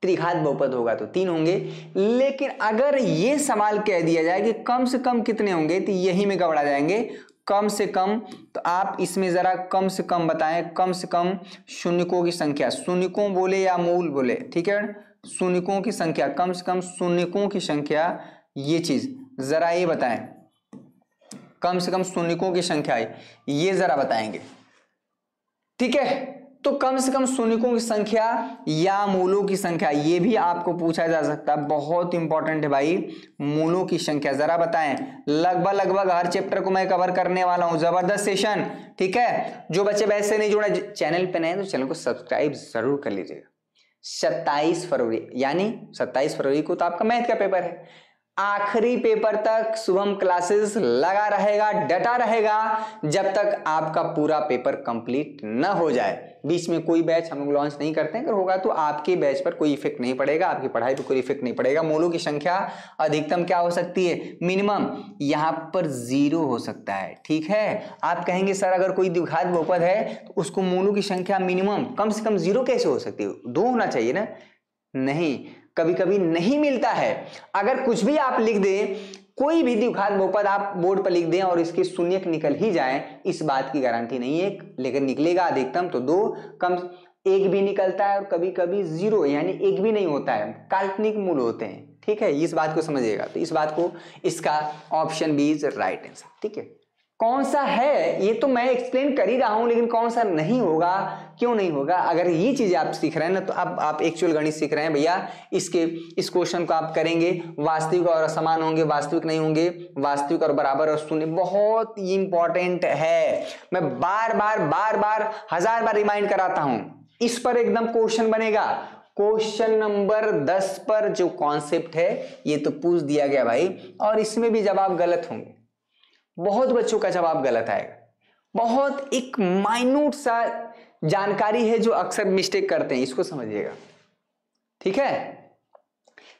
त्रिघात बहुपद होगा तो 3 होंगे। लेकिन अगर ये सवाल कह दिया जाए कि कम से कम कितने होंगे, तो यही में गड़बड़ा जाएंगे। कम से कम, तो आप इसमें जरा कम से कम बताएं, कम से कम शून्यकों की संख्या, शून्यकों बोले या मूल बोले, ठीक है, शून्यकों की संख्या, कम से कम शून्यकों की संख्या, ये चीज जरा ये बताएं, कम से कम शून्यकों की संख्या ये जरा बताएंगे, ठीक है। तो कम से कम शून्यकों की संख्या या मूलों की संख्या, ये भी आपको पूछा जा सकता है, बहुत इंपॉर्टेंट है भाई, मूलों की संख्या जरा बताएं। लगभग हर चैप्टर को मैं कवर करने वाला हूं, जबरदस्त सेशन, ठीक है। जो बच्चे वैसे नहीं जुड़े, चैनल पे नए तो चैनल को सब्सक्राइब जरूर कर लीजिएगा। 27 फरवरी, यानी 27 फरवरी को तो आपका मैथ का पेपर है, आखिरी पेपर तक शुभम क्लासेस लगा रहेगा, डटा रहेगा, जब तक आपका पूरा पेपर कंप्लीट न हो जाए। बीच में कोई बैच हम लोग लॉन्च नहीं करते हैं, अगर होगा तो आपके बैच पर कोई इफेक्ट नहीं पड़ेगा, आपकी पढ़ाई पर कोई इफेक्ट नहीं पड़ेगा। मूलों की संख्या अधिकतम क्या हो सकती है, मिनिमम यहाँ पर 0 हो सकता है, ठीक है। आप कहेंगे सर अगर कोई द्विघात बहुपद है तो उसको मूलों की संख्या मिनिमम कम से कम 0 कैसे हो सकती है, 2 होना चाहिए ना, नहीं, कभी कभी नहीं मिलता है। अगर कुछ भी आप लिख दें, कोई भी द्विघात बहुपद आप बोर्ड पर लिख दें और इसके शून्यक निकल ही जाए, इस बात की गारंटी नहीं है, लेकिन निकलेगा अधिकतम तो 2, कम 1 भी निकलता है और कभी कभी 0 यानी 1 भी नहीं होता है, काल्पनिक मूल होते हैं, ठीक है। इस बात को समझिएगा, तो इस बात को, इसका option B is right answer, ठीक है। कौन सा है ये तो मैं एक्सप्लेन कर ही रहा हूं, लेकिन कौन सा नहीं होगा, क्यों नहीं होगा, अगर ये चीजें आप सीख रहे हैं ना, तो अब आप एक्चुअल गणित सीख रहे हैं भैया। इस क्वेश्चन को आप करेंगे, वास्तविक और असमान होंगे, वास्तविक नहीं होंगे, वास्तविक और बराबर और शून्य, बहुत इंपॉर्टेंट है। मैं बार बार 1000 बार रिमाइंड कराता हूं, इस पर एकदम क्वेश्चन बनेगा। क्वेश्चन नंबर 10 पर जो कॉन्सेप्ट है ये तो पूछ दिया गया भाई, और इसमें भी जवाब गलत होंगे, बहुत बच्चों का जवाब गलत आएगा। बहुत एक माइन्यूट सा जानकारी है जो अक्सर मिस्टेक करते हैं, इसको समझिएगा, ठीक है।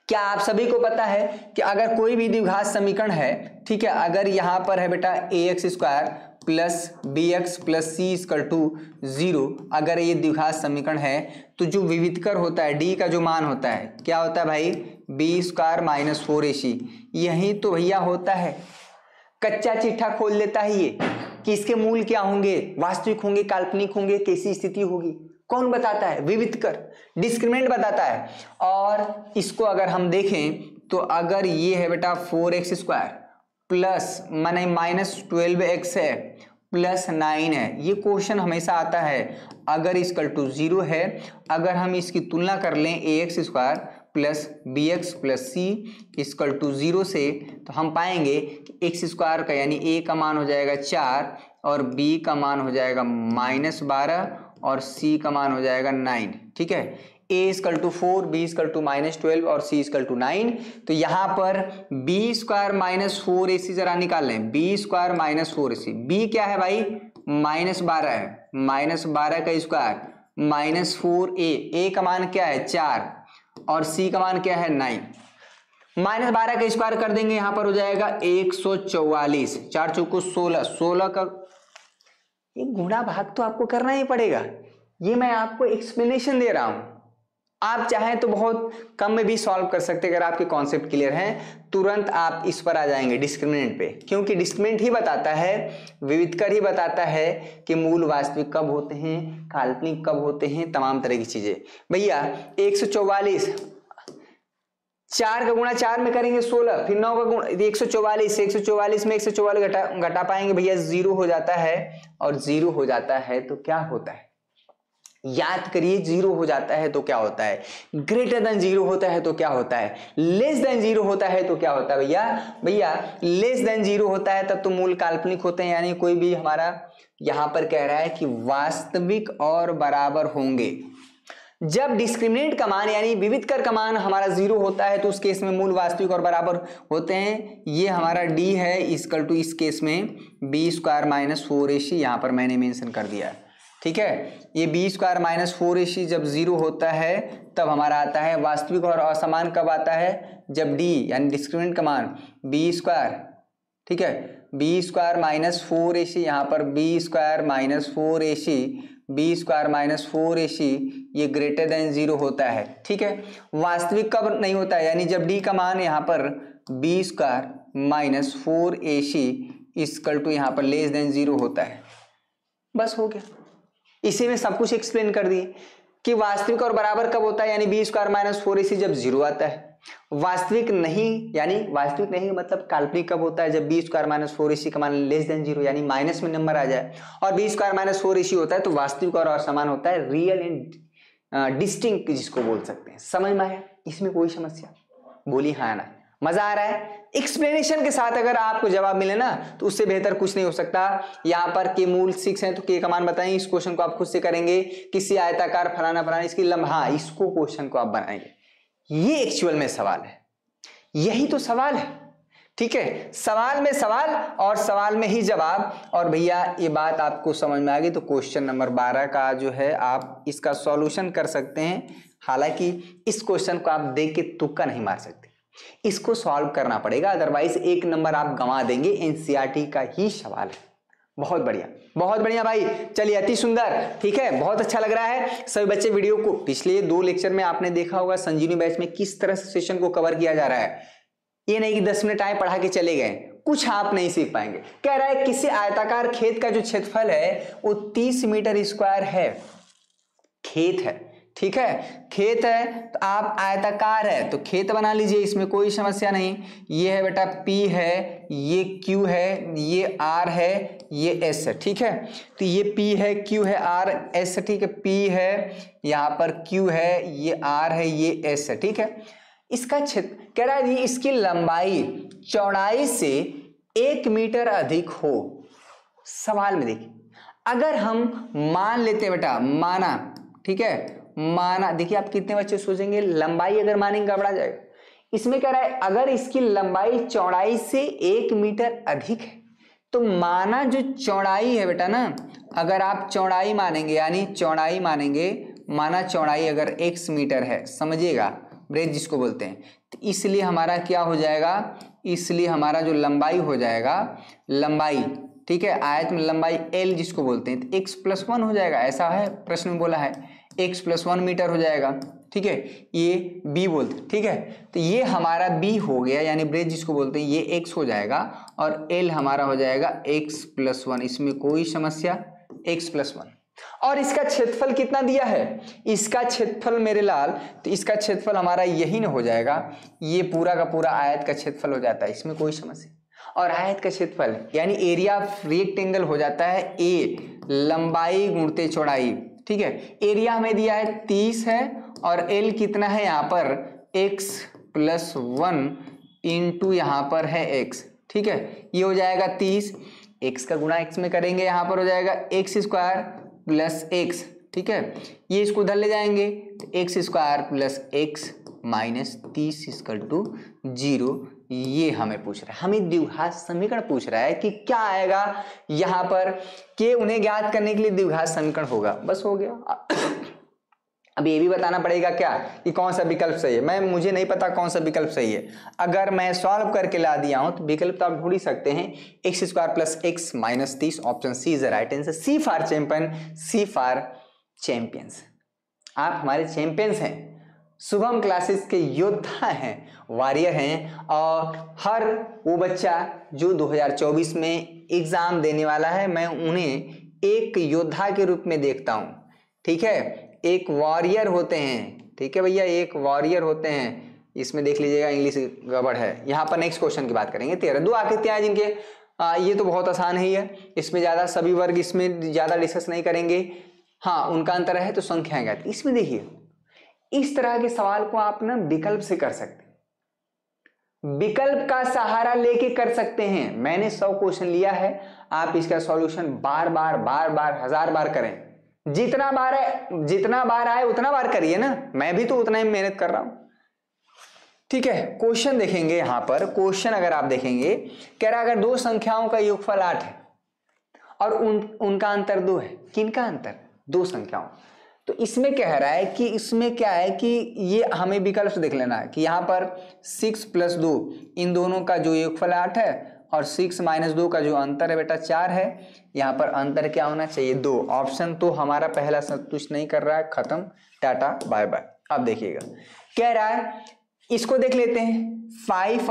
क्या आप सभी को पता है कि अगर कोई भी द्विघात समीकरण है, ठीक है, अगर यहां पर है बेटा ax square plus bx plus c equal to 0, अगर ये द्विघात समीकरण है तो जो विविधकर होता है, d का जो मान होता है, क्या होता है भाई, b स्क्वायर माइनस 4ac, यही तो भैया होता है। कच्चा चिट्ठा खोल लेता है ये कि इसके मूल क्या होंगे, वास्तविक होंगे, काल्पनिक होंगे, कैसी स्थिति होगी, कौन बताता है, विविधकर, डिस्क्रिमिनेंट बताता है। और इसको अगर हम देखें तो अगर ये है बेटा 4x स्क्वायर प्लस माने माइनस 12x है प्लस 9 है, ये क्वेश्चन हमेशा आता है अगर इसकल टू 0 है। अगर हम इसकी तुलना कर लें ax square plus bx plus c equal to 0 से, तो हम पाएंगे कि x स्क्वायर का यानी a का मान हो जाएगा 4 और b का मान हो जाएगा -12 और c का मान हो जाएगा 9, ठीक है। a equal to 4, b equal to -12 और c इक्वल टू 9। तो यहाँ पर b स्क्वायर माइनस 4ac जरा निकाल लें, b square minus 4ac, b क्या है भाई -12 है, -12 का स्क्वायर -4a, a का मान क्या है 4 और c का मान क्या है 9, -12 का स्क्वायर कर देंगे, यहां पर हो जाएगा 144, 4 चौको 16, 16 का ये गुणा भाग तो आपको करना ही पड़ेगा। ये मैं आपको एक्सप्लेनेशन दे रहा हूं, आप चाहें तो बहुत कम में भी सॉल्व कर सकते हैं। अगर आपके कॉन्सेप्ट क्लियर हैं तुरंत आप इस पर आ जाएंगे डिस्क्रिमिनेंट पे, क्योंकि डिस्क्रिमिनेंट ही बताता है, विविधकर ही बताता है कि मूल वास्तविक कब होते हैं, काल्पनिक कब होते हैं, तमाम तरह की चीजें। भैया 144, 4 का गुणा 4 में करेंगे 16, फिर 9 का गुणा 144, 144 में 144 घटा पाएंगे भैया, 0 हो जाता है। और 0 हो जाता है तो क्या होता है, याद करिए, 0 हो जाता है तो क्या होता है, ग्रेटर देन 0 होता है तो क्या होता है, लेस देन 0 होता है तो क्या होता है भैया, भैया लेस देन 0 होता है तब तो मूल काल्पनिक होते हैं, यानी कोई भी हमारा यहां पर कह रहा है कि वास्तविक और बराबर होंगे। जब डिस्क्रिमिनेंट का मान यानी विविधकर का मान हमारा 0 होता है तो उस केस में मूल वास्तविक और बराबर होते हैं। ये हमारा d है इक्वल टू इस केस में b स्क्वायर माइनस 4ac, यहां पर मैंने मेंशन कर दिया, ठीक है। ये b स्क्वायर माइनस 4ac जब 0 होता है तब हमारा आता है वास्तविक, और असमान कब आता है, जब d यानी डिस्क्रिमिनेंट का मान b स्क्वायर, ठीक है, b स्क्वायर माइनस 4ac, यहाँ पर b square minus 4ac, b square minus 4ac ये ग्रेटर देन 0 होता है, ठीक है। वास्तविक कब नहीं होता है, यानी जब d का मान यहाँ पर b square minus 4ac equal to यहाँ पर लेस देन 0 होता है। बस हो गया, इसी में सब कुछ एक्सप्लेन कर दिए कि वास्तविक और बराबर कब होता है, यानी b स्क्वायर माइनस 4ac जब 0 आता है। वास्तविक नहीं, यानी वास्तविक नहीं मतलब काल्पनिक कब होता है, जब b स्क्वायर माइनस 4ac का मान लेस देन 0 यानी माइनस में नंबर आ जाए। और b स्क्वायर माइनस 4ac होता है तो वास्तविक और असमान होता है, रियल एंड डिस्टिंक्ट जिसको बोल सकते हैं। समझ में आया, इसमें कोई समस्या, बोली हाँ ना, मजा आ रहा है। एक्सप्लेनेशन के साथ अगर आपको जवाब मिले ना तो उससे बेहतर कुछ नहीं हो सकता। यहाँ पर के मूल 6 है तो के का मान बताएं, इस क्वेश्चन को आप खुद से करेंगे, किसी आयताकार फलाना फलाना इसकी लंबा, इसको क्वेश्चन को आप बनाएंगे। ये एक्चुअल में सवाल है, यही तो सवाल है, ठीक है। सवाल में सवाल और सवाल में ही जवाब। और भैया ये बात आपको समझ में आ गई तो क्वेश्चन नंबर 12 का जो है आप इसका सॉल्यूशन कर सकते हैं। हालांकि इस क्वेश्चन को आप देख के तुक्का नहीं मार सकते, इसको सॉल्व करना पड़ेगा, अदरवाइज 1 नंबर आप गंवा देंगे। एनसीईआरटी का ही सवाल है। बहुत बढ़िया, बहुत बढ़िया भाई, चलिए अति सुंदर, ठीक है, बहुत अच्छा लग रहा है। सभी बच्चे वीडियो को पिछले 2 लेक्चर में आपने देखा होगा संजीवनी बैच में किस तरह से सेशन को कवर किया जा रहा है। ये नहीं कि 10 मिनट आए पढ़ा के चले गए, कुछ आप नहीं सीख पाएंगे। कह रहा है किसी आयताकार खेत का जो क्षेत्रफल है वो 30 मीटर स्क्वायर है, खेत है, ठीक है, खेत है तो आप आयताकार है तो खेत बना लीजिए, इसमें कोई समस्या नहीं। ये है बेटा P है, ये Q है, ये R है, ये S है, ठीक है। तो ये P है, Q है, R S है, ठीक है, P है, यहाँ पर Q है, ये R है, ये S है, ठीक है। इसका क्षेत्र कह रहा है इसकी लंबाई चौड़ाई से 1 मीटर अधिक हो। सवाल में देखिए, अगर हम मान लेते हैं बेटा, माना, ठीक है, माना, देखिए आप कितने बच्चे सोचेंगे लंबाई अगर मानेंगे गड़बड़ा जाएगा। इसमें कह रहा है अगर इसकी लंबाई चौड़ाई से 1 मीटर अधिक है तो माना जो चौड़ाई है बेटा ना, अगर आप चौड़ाई मानेंगे यानी चौड़ाई मानेंगे, माना चौड़ाई अगर x मीटर है, समझिएगा ब्रेथ जिसको बोलते हैं, तो इसलिए हमारा क्या हो जाएगा, इसलिए हमारा जो लंबाई हो जाएगा, लंबाई, ठीक है, आयत में लंबाई l जिसको बोलते हैं, तो x+1 हो जाएगा। ऐसा है प्रश्न में बोला है x+1 मीटर हो जाएगा, ठीक है, ये b बोलते हैं, ठीक है। तो ये हमारा b हो गया, यानी ब्रेथ जिसको बोलते हैं, ये x हो जाएगा और l हमारा हो जाएगा x+1, इसमें कोई समस्या, x+1। और इसका क्षेत्रफल कितना दिया है, इसका क्षेत्रफल मेरे लाल, तो इसका क्षेत्रफल हमारा यही ना हो जाएगा, ये पूरा का पूरा आयत का क्षेत्रफल हो जाता है, इसमें कोई समस्या। और आयत का क्षेत्रफल यानी एरिया ऑफ रेक्टेंगल हो जाता है a लंबाई गुणते चौड़ाई, ठीक है। एरिया हमें दिया है 30 है और l कितना है यहाँ पर x+1 इंटू यहाँ पर है x, ठीक है, ये हो जाएगा 30, x का गुणा x में करेंगे, यहाँ पर हो जाएगा x² प्लस x, ठीक है, ये इसको उधर ले जाएंगे, x² plus x minus 30 equal to 0। ये हमें पूछ रहा है, हमें द्विघात समीकरण पूछ रहा है कि क्या आएगा यहाँ पर, कि उन्हें ज्ञात करने के लिए द्विघात समीकरण होगा। बस हो गया। अब ये भी बताना पड़ेगा क्या कि कौन सा विकल्प सही है। मुझे नहीं पता कौन सा विकल्प सही है। अगर मैं सॉल्व करके ला दिया हूं तो विकल्प तो आप ढूंढ ही सकते हैं। x² + x - 30 option C is the right answer. C for champion, C for champions. आप हमारे चैंपियंस हैं, शुभम क्लासेस के योद्धा हैं, वॉरियर हैं। और हर वो बच्चा जो 2024 में एग्जाम देने वाला है, मैं उन्हें एक योद्धा के रूप में देखता हूं। ठीक है, एक वॉरियर होते हैं। ठीक है भैया, एक वॉरियर होते हैं। इसमें देख लीजिएगा इंग्लिश गड़बड़ है। यहाँ पर नेक्स्ट क्वेश्चन की बात करेंगे। 13 दो आकृतियां हैं जिनके ये तो बहुत आसान ही है, इसमें ज्यादा सभी वर्ग इसमें ज्यादा डिस्कस नहीं करेंगे। हाँ, उनका अंतर है तो संख्याएं ज्ञात। इसमें देखिए, इस तरह के सवाल को आप ना विकल्प से कर सकते हैं, विकल्प का सहारा लेके कर सकते हैं। मैंने 100 क्वेश्चन लिया है, आप इसका सॉल्यूशन बार बार 1000 बार करें। जितना बार आए उतना बार करिए ना, मैं भी तो उतना ही मेहनत कर रहा हूं। ठीक है, क्वेश्चन देखेंगे। यहां पर क्वेश्चन अगर आप देखेंगे, कह रहा है अगर दो संख्याओं का योगफल 8 है और उनका अंतर 2 है। किनका अंतर? दो संख्याओं। तो इसमें कह रहा है कि इसमें क्या है कि ये हमें विकल्प से देख लेना है कि यहां पर 6 + 2 इन दोनों का जो योगफल 8 है और 6 - 2 का जो अंतर है बेटा 4 है। यहाँ पर अंतर क्या होना चाहिए? 2। ऑप्शन तो हमारा पहला संतुष्ट नहीं कर रहा है, खत्म, टाटा बाय बाय। अब देखिएगा, कह रहा है इसको देख लेते हैं। 5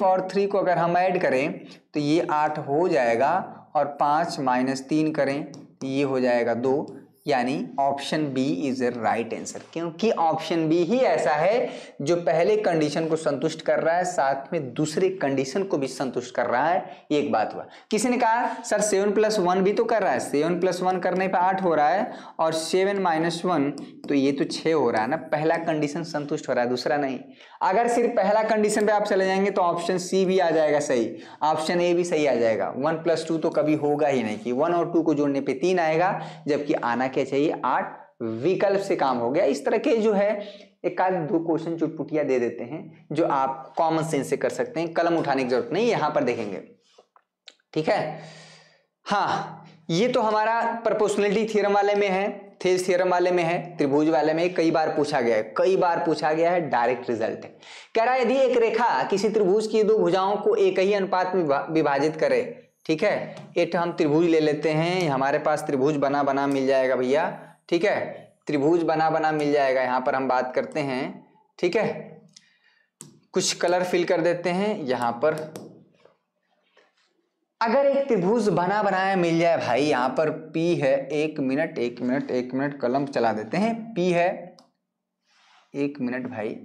और 3 को अगर हम ऐड करें तो ये 8 हो जाएगा और 5 - 3 करें ये हो जाएगा 2, यानी option B is a right answer. क्योंकि ऑप्शन बी ही ऐसा है जो पहले कंडीशन को संतुष्ट कर रहा है, साथ में दूसरे कंडीशन को भी संतुष्ट कर रहा है। ये एक बात हुआ। किसी ने कहा सर 7 + 1 भी तो कर रहा है, 7 + 1 करने पे 8 हो रहा है और 7 - 1 तो ये तो 6 हो रहा है ना। पहला कंडीशन संतुष्ट हो रहा है, दूसरा नहीं। अगर सिर्फ पहला कंडीशन पे आप चले जाएंगे तो ऑप्शन सी भी आ जाएगा सही, ऑप्शन ए भी सही आ जाएगा। 1 + 2 तो कभी होगा ही नहीं कि 1 और 2 को जोड़ने पे 3 आएगा, जबकि आना क्या चाहिए? 8। विकल्प से काम हो गया। इस तरह के जो है एक आध दो क्वेश्चन चुटपुटिया दे देते हैं जो आप कॉमन सेंस से कर सकते हैं, कलम उठाने की जरूरत नहीं। यहां पर देखेंगे, ठीक है। हाँ, ये तो हमारा प्रोपोर्शनलिटी थ्योरम वाले में है, थेज थ्योरम वाले में है, त्रिभुज वाले में कई बार पूछा गया है, डायरेक्ट रिजल्ट है। कह रहा है यदि एक रेखा किसी त्रिभुज की दो भुजाओं को एक ही अनुपात में विभाजित करे। ठीक है, एक हम त्रिभुज ले लेते हैं, हमारे पास त्रिभुज बना मिल जाएगा भैया। ठीक है, त्रिभुज बना मिल जाएगा। यहां पर हम बात करते हैं, ठीक है, कुछ कलर फिल कर देते हैं। यहां पर अगर एक त्रिभुज बनाया मिल जाए भाई, यहां पर P है, एक मिनट कलम चला देते हैं। P है, 1 मिनट भाई,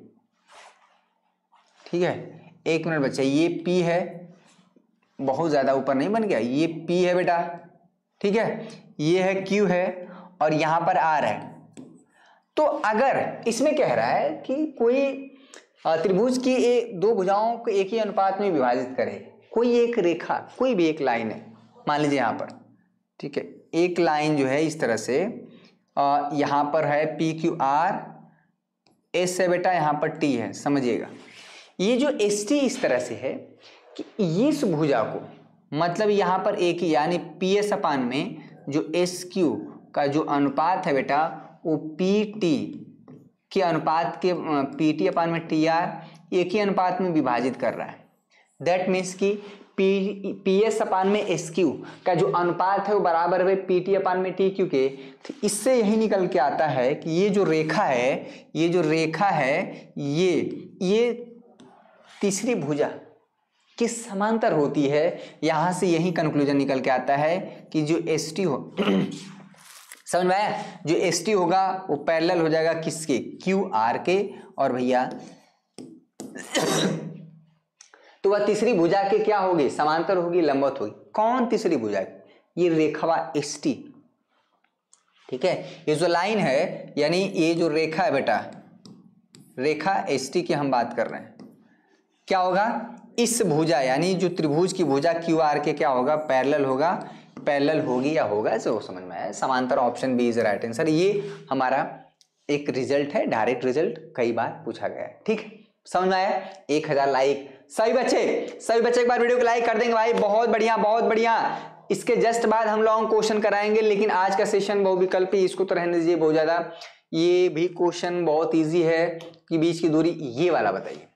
ठीक है, 1 मिनट बच्चा, ये P है, बहुत ज्यादा ऊपर नहीं बन गया, ये P है बेटा, ठीक है, ये है Q है और यहां पर R है। तो अगर इसमें कह रहा है कि कोई त्रिभुज की दो भुजाओं को एक ही अनुपात में विभाजित करे, कोई एक रेखा, कोई भी एक लाइन है, मान लीजिए यहां पर, ठीक है, एक लाइन जो है इस तरह से, यहां पर है PQR, S है बेटा, यहां पर T है, समझिएगा। ये जो ST इस तरह से है कि इस भुजा को, मतलब यहां पर एक ही, यानी PS/, में जो SQ का जो अनुपात है बेटा वो PT के अनुपात के, PT/, TR एक ही अनुपात में विभाजित कर रहा है। दैट मीन्स कि PS/, SQ का जो अनुपात है वो बराबर है PT/, TQ के। तो इससे यही निकल के आता है कि ये जो रेखा है, ये तीसरी भुजा के समांतर होती है। यहां से यही कंक्लूजन निकल के आता है कि जो ST हो समझ में आया, जो ST होगा वो पैरेलल हो जाएगा किसके? QR के, और भैया तो वह तीसरी भुजा के क्या होगी? समांतर होगी, लंबवत होगी। कौन तीसरी भुजा? ये रेखा ST, ठीक है, ये जो लाइन है, यानी ये जो रेखा है बेटा, रेखा ST की हम बात कर रहे हैं, क्या होगा? इस भुजा, यानी जो त्रिभुज की भुजा QR के क्या होगा? पैरेलल होगा, पैरेलल होगी या होगा, जो समझ में आया, समांतर। Option B is right answer. ये हमारा एक रिजल्ट है, डायरेक्ट रिजल्ट, कई बार पूछा गया है। ठीक, समझ में आया? 1000 लाइक। सभी बच्चे एक बार वीडियो को लाइक कर देंगे भाई, बहुत बढ़िया। इसके जस्ट बाद हम लोग क्वेश्चन कराएंगे, लेकिन आज का सेशन बहुविकल्पी, इसको तो रहने दीजिए, बहुत ज्यादा ये भी क्वेश्चन बहुत इजी है कि बीच की दूरी ये वाला बताइए।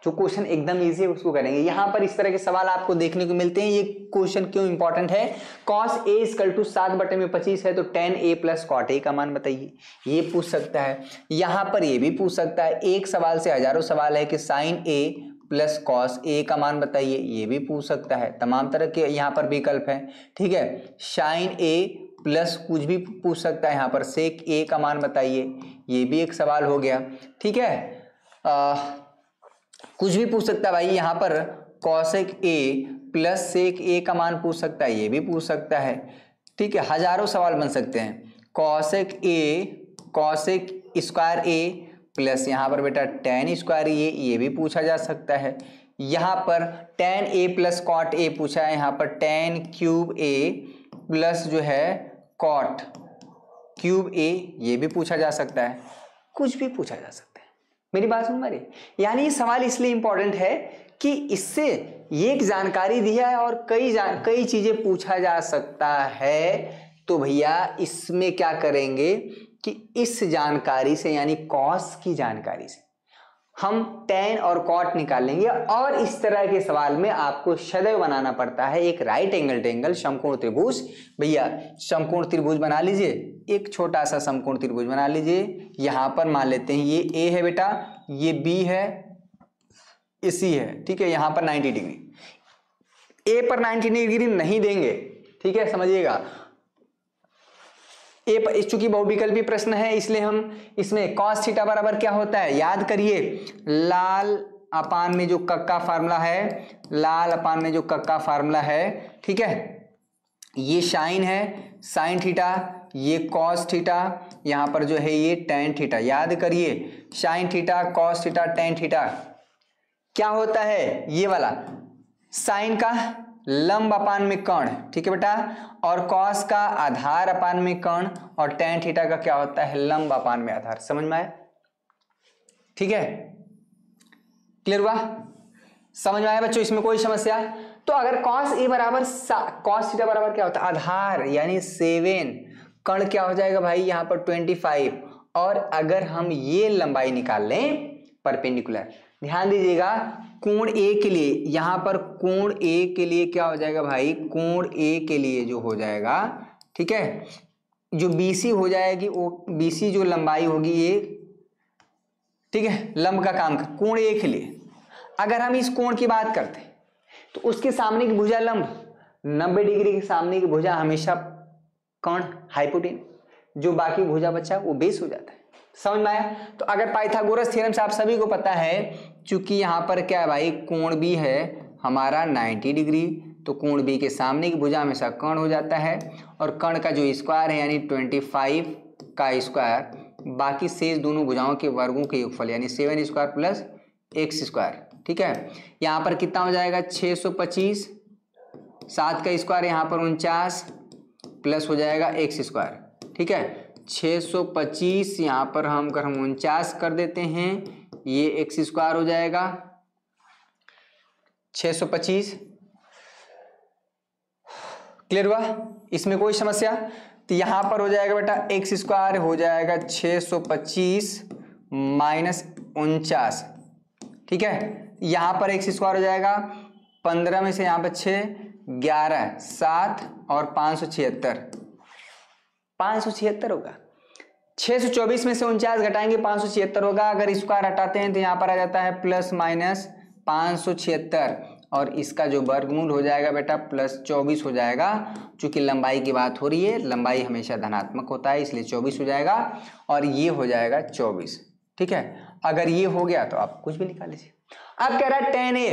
जो क्वेश्चन एकदम इजी है उसको करेंगे। यहां पर इस तरह के सवाल आपको देखने को मिलते हैं। ये क्वेश्चन क्यों इंपॉर्टेंट है? cos a = 7/25 है तो tan a + cot a का मान बताइए, ये पूछ सकता है। यहां पर ये भी पूछ सकता है। एक सवाल से हजारों सवाल है कि sin a + cos a का मान बताइए, ये भी पूछ सकता है। तमाम तरह के यहां पर विकल्प है, ठीक है। sin a प्लस कुछ भी पूछ सकता है, यहां पर sec a का मान बताइए, ये भी एक सवाल हो गया, ठीक है। कुछ भी पूछ सकता है भाई, यहां पर cosec a + sec a का मान पूछ सकता है, ये भी पूछ सकता है, ठीक है। हजारों सवाल बन सकते हैं। cosec स्क्वायर a प्लस यहां पर बेटा tan स्क्वायर a, ये भी पूछा जा सकता है। यहां पर tan a + cot a पूछा है, यहां पर tan क्यूब a प्लस जो है cot क्यूब a, ये भी पूछा जा सकता है। कुछ भी पूछा जा सकता है। मेरी बात सुन रही? यानी ये सवाल इसलिए इंपॉर्टेंट है कि इससे ये एक जानकारी दी है और कई चीजें पूछा जा सकता है। तो भैया इसमें क्या करेंगे कि इस जानकारी से यानी कॉस की जानकारी से हम tan और cot निकाल लेंगे। और इस तरह के सवाल में आपको सदैव बनाना पड़ता है एक राइट एंगल ट्रायंगल समकोण त्रिभुज। भैया समकोण त्रिभुज बना लीजिए, एक छोटा सा समकोण त्रिभुज बना लीजिए। यहां पर मान लेते हैं ये A है बेटा, ये B है, ये C है, ठीक है। यहां पर 90 डिग्री, A पर 90 डिग्री नहीं देंगे, ठीक है, समझिएगा। चूंकि बहुविकल्पी प्रश्न है इसलिए हम इसमें cos थीटा बराबर क्या होता है याद करिए, लाल अपान में जो कक्का फार्मूला है, लाल अपान में जो कक्का फार्मूला है, ठीक है। ये साइन है, साइन थीटा, ये cos थीटा, यहां पर जो है ये tan थीटा। याद करिए sine theta, cos theta, tan theta क्या होता है, ये वाला साइन का लंब अपान में कर्ण, ठीक है बेटा, और कॉस का आधार अपान में कर्ण, और tan थीटा का क्या होता है लंब अपान में आधार। समझ में आया? ठीक है, क्लियर हुआ? समझ में आया बच्चों? इसमें कोई समस्या? तो अगर cos a बराबर cos थीटा बराबर क्या होता है आधार यानी 7, कर्ण क्या हो जाएगा भाई यहाँ पर 25, और अगर हम ये लंबाई निकाल लें परपेंडिकुलर, ध्यान दीजिएगा कोण A के लिए, यहां पर कोण A के लिए क्या हो जाएगा भाई, कोण A के लिए जो हो जाएगा, ठीक है, जो BC हो जाएगी वो BC जो लंबाई होगी ये, ठीक है, लंब का काम कर कोण A के लिए। अगर हम इस कोण की बात करते हैं तो उसके सामने की भुजा लंब 90 डिग्री के सामने की भुजा हमेशा कर्ण हाइपोटेन्यूज, जो बाकी भुजा बचा वो बेस हो जाता है। समझ में आया? तो अगर पाइथागोरस थ्योरम से आप सभी को पता है, चूंकि यहां पर क्या है भाई कोण B है हमारा 90 डिग्री, तो कोण B के सामने की भुजा हमेशा कर्ण हो जाता है, और कर्ण का जो स्क्वायर है यानी 25 का स्क्वायर, बाकी शेष दोनों भुजाओं के वर्गों के योगफल यानी 7 स्क्वायर प्लस x स्क्वायर, ठीक है। यहाँ पर कितना हो जाएगा 625, 7 का स्क्वायर यहाँ पर 49 प्लस हो जाएगा x स्क्वायर, ठीक है। 625 यहाँ पर हम 49 कर देते हैं, ये x स्क्वायर हो जाएगा 625। क्लियर हुआ? इसमें कोई समस्या? तो यहां पर हो जाएगा बेटा x स्क्वायर हो जाएगा 625 माइनस 49, ठीक है। यहां पर x स्क्वायर हो जाएगा 15 में से यहां पर 6, 11, 7 और 576, 576 होगा। 624 में से 49 घटाएंगे 576 होगा। अगर स्क्वायर हटाते हैं तो यहां पर आ जाता है प्लस माइनस 576, और इसका जो वर्गमूल हो जाएगा बेटा प्लस 24 हो जाएगा। चूंकि लंबाई की बात हो रही है, लंबाई हमेशा धनात्मक होता है इसलिए 24 हो जाएगा, और ये हो जाएगा 24, ठीक है। अगर ये हो गया तो आप कुछ भी निकाल लीजिए। अब कह रहा है tan A,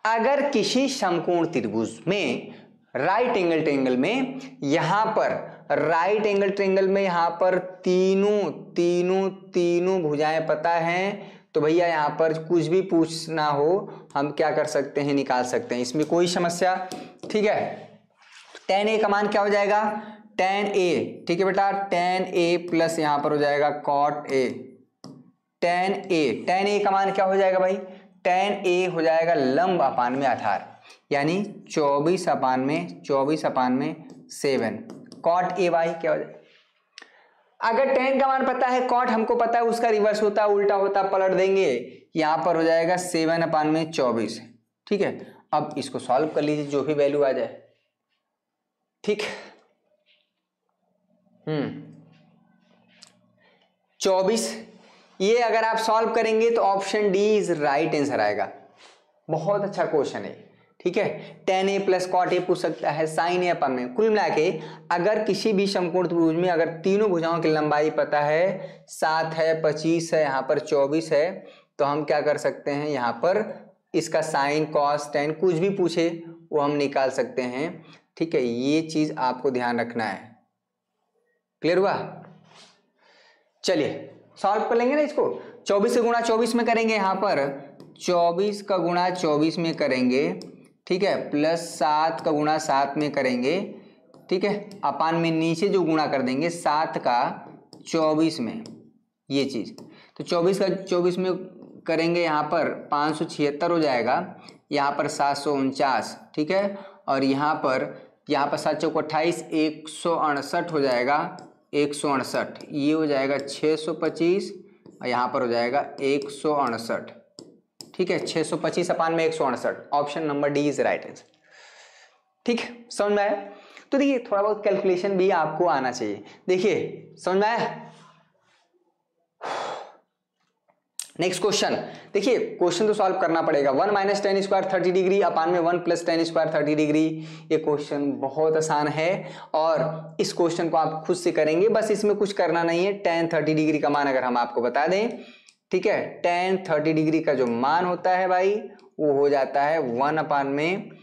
अगर किसी समकोण त्रिभुज में राइट एंगल ट्रायंगल में, यहां पर राइट एंगल ट्रायंगल में यहां पर तीनों भुजाएं पता हैं, तो भैया यहां पर कुछ भी पूछना हो हम क्या कर सकते हैं, निकाल सकते हैं, इसमें कोई समस्या, ठीक है। tan A का मान क्या हो जाएगा, tan A, ठीक है बेटा, tan A प्लस यहां पर हो जाएगा cot A, tan A का मान क्या हो जाएगा भाई, tan A हो जाएगा लंब अपान में आधार यानी 24 अपान में 7, cot A y क्या हो जाएगा, अगर tan का मान पता है, cot हमको पता है उसका रिवर्स होता है, उल्टा होता है, पलट देंगे, यहां पर हो जाएगा 7/24। ठीक है, अब इसको सॉल्व कर लीजिए, जो भी वैल्यू आ जाए। ठीक, 24, ये अगर आप सॉल्व करेंगे तो option D is right answer आएगा। बहुत अच्छा क्वेश्चन है। ठीक है, tan a plus cot a पूछ सकता है, sin a अपन में। कुल मिला के अगर किसी भी समकोण त्रिभुज में अगर तीनों भुजाओं की लंबाई पता है, 7 है, 25 है, यहाँ पर 24 है, तो हम क्या कर सकते हैं, यहाँ पर इसका साइन, कॉस, tan कुछ भी पूछे वो हम निकाल सकते हैं। ठीक है, ये चीज आपको ध्यान रखना है। क्लियर हुआ? चलिए सॉल्व कर लेंगे ना इसको। 24 से गुणा 24 में करेंगे, यहाँ पर 24 का गुणा 24 में करेंगे। ठीक है, प्लस 7 का गुणा 7 में करेंगे। ठीक है, अपान में नीचे जो गुणा कर देंगे 7 का 24 में, ये चीज। तो 24 का 24 में करेंगे, यहाँ पर 576 हो जाएगा, यहाँ पर 749। ठीक है, और यहाँ पर 7 चौक 28, 168 हो जाएगा, 168, ये हो जाएगा 625, और यहाँ पर हो जाएगा 168। ठीक है, 625 अपान में 168, option number D is right answer. ठीक है, समझ में आया? तो देखिए थोड़ा बहुत कैलकुलेशन भी आपको आना चाहिए। देखिए समझ में आया? नेक्स्ट क्वेश्चन देखिए, क्वेश्चन तो सॉल्व करना पड़ेगा। 1 माइनस टेन स्क्वायर 30 डिग्री अपान में 1 प्लस टेन स्क्वायर 30 डिग्री। ये क्वेश्चन बहुत आसान है और इस क्वेश्चन को आप खुद से करेंगे, बस इसमें कुछ करना नहीं है। tan 30 डिग्री का मान अगर हम आपको बता दें, ठीक है, tan 30 डिग्री का जो मान होता है भाई वो हो जाता है 1 अपान में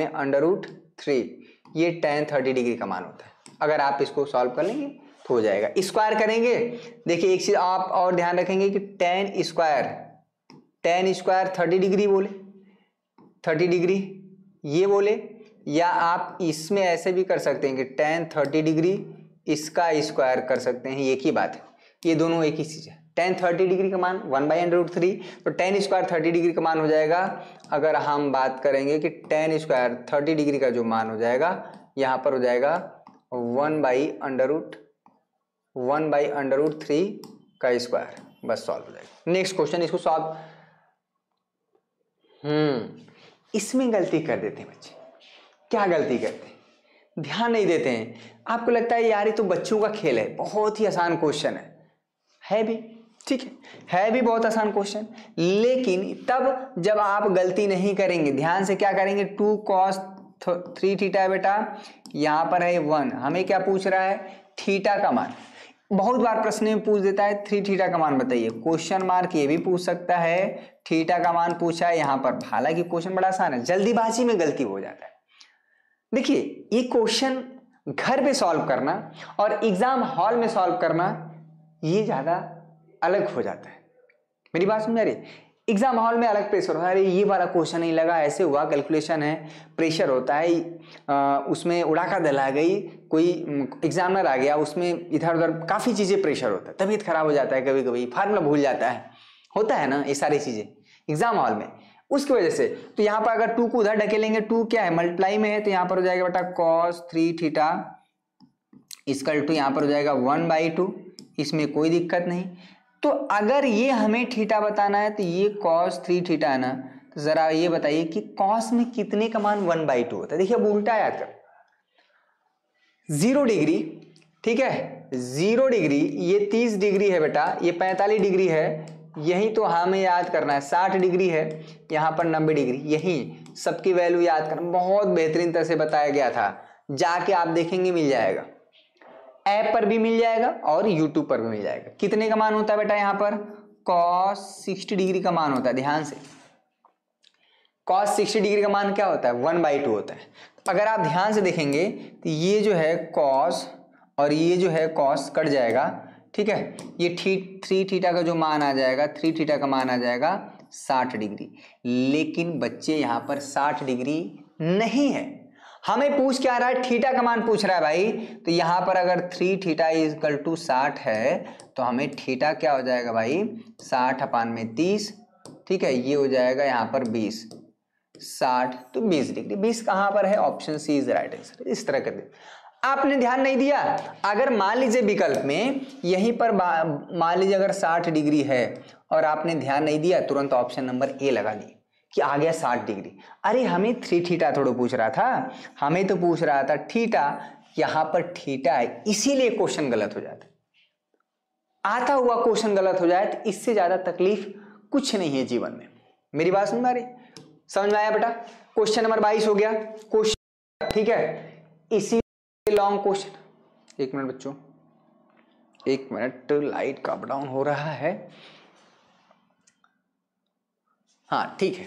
√3। ये tan 30 डिग्री का मान होता है। अगर आप इसको सॉल्व कर लेंगे तो हो जाएगा। स्क्वायर करेंगे, देखिए एक चीज आप और ध्यान रखेंगे कि tan स्क्वायर 30 डिग्री बोले, 30 डिग्री ये बोले, या आप इसमें ऐसे भी कर सकते हैं कि tan 30 डिग्री इसका स्क्वायर कर सकते हैं। एक ही बात है, ये दोनों एक ही चीज है। tan 30 डिग्री का मान 1/√3, तो tan स्क्वायर 30 डिग्री का मान हो जाएगा। अगर हम बात करेंगे कि tan स्क्वायर 30 डिग्री का जो मान हो जाएगा, यहाँ पर हो जाएगा 1/√3 का स्क्वायर। बस सॉल्व हो जाएगा। नेक्स्ट क्वेश्चन, इसको सॉल्व। इसमें गलती कर देते हैं बच्चे। क्या गलती करते हैं? ध्यान नहीं देते हैं। आपको लगता है यार ये तो बच्चों का खेल है, बहुत ही आसान क्वेश्चन है भी, ठीक है भी बहुत आसान क्वेश्चन। लेकिन तब जब आप गलती नहीं करेंगे, ध्यान से क्या करेंगे, 2 cos 3 थीटा है बेटा, यहां पर है 1, हमें क्या पूछ रहा है, थीटा का मान। बहुत बार प्रश्न में पूछ देता है 3 थीटा का मान बताइए, क्वेश्चन मार्क ये भी पूछ सकता है, थीटा का मान पूछा है यहाँ पर। हालांकि क्वेश्चन बड़ा आसान है, जल्दीबाजी में गलती हो जाता है। देखिए ये क्वेश्चन घर पे सॉल्व करना और एग्जाम हॉल में सॉल्व करना ये ज्यादा अलग हो जाता है। मेरी बात समझ आ रही? एग्जाम हॉल में अलग प्रेशर होता है, अरे ये वाला क्वेश्चन नहीं लगा, ऐसे हुआ, कैलकुलेशन है, प्रेशर होता है, उसमें उड़ाका दला गई, कोई एग्जामिनर आ गया, उसमें इधर उधर काफी चीजें प्रेशर होता है, तबीयत खराब हो जाता है, कभी कभी फार्मूला भूल जाता है, होता है ना ये सारी चीजें एग्जाम हॉल में, उसकी वजह से। तो यहाँ पर अगर 2 को उधर ढकेलेंगे, 2 क्या है, मल्टीप्लाई में है, तो यहाँ पर हो जाएगा बेटा cos 3 थीटा इक्वल टू यहाँ पर हो जाएगा 1/2, इसमें कोई दिक्कत नहीं। तो अगर ये हमें थीटा बताना है तो ये cos 3 थीटा है ना, तो जरा ये बताइए कि cos में कितने का मान 1/2 होता है। देखिए अब उल्टा याद कर, 0 डिग्री, ठीक है, 0 डिग्री, ये 30 डिग्री है बेटा, ये 45 डिग्री है, यही तो हमें याद करना है, 60 डिग्री है, यहाँ पर 90 डिग्री, यही सबकी वैल्यू याद करना। बहुत बेहतरीन तरह से बताया गया था, जाके आप देखेंगे मिल जाएगा, ऐप पर भी मिल जाएगा और यूट्यूब पर भी मिल जाएगा। कितने का मान होता है बेटा, यहाँ पर cos 60 डिग्री का मान होता है। ध्यान से, cos 60 डिग्री का मान क्या होता है, 1/2 होता है। अगर आप ध्यान से देखेंगे तो ये जो है cos और ये जो है cos कट जाएगा, ठीक है, ये 3 थीटा का जो मान आ जाएगा, 3 थीटा का मान आ जाएगा 60 डिग्री। लेकिन बच्चे यहाँ पर 60 डिग्री नहीं है, हमें पूछ क्या रहा है, थीटा का मान पूछ रहा है भाई। तो यहाँ पर अगर 3 थीटा इक्वल टू 60 है तो हमें थीटा क्या हो जाएगा भाई, 60 अपान में 30, ठीक है, ये हो जाएगा यहाँ पर 20, 60 तो 20 डिग्री। 20 कहाँ पर है, option C is right answer. इस तरह कर दे। आपने ध्यान नहीं दिया। अगर मान लीजिए विकल्प में यहीं पर मान लीजिए अगर 60 डिग्री है और आपने ध्यान नहीं दिया, तुरंत ऑप्शन नंबर ए लगा दी कि आ गया 60 डिग्री। अरे हमें 3 थीटा थोड़ा पूछ रहा था, हमें तो पूछ रहा था थीटा, यहां पर थीटा है, इसीलिए क्वेश्चन गलत हो जाता है। आता हुआ क्वेश्चन गलत हो जाए तो इससे ज्यादा तकलीफ कुछ नहीं है जीवन में। मेरी बात समझ में आ रही? समझ में आया बेटा? क्वेश्चन नंबर 22 हो गया क्वेश्चन, ठीक है। इसी लॉन्ग क्वेश्चन, 1 मिनट बच्चों, 1 मिनट, लाइट का अप डाउन हो रहा है। हाँ ठीक है।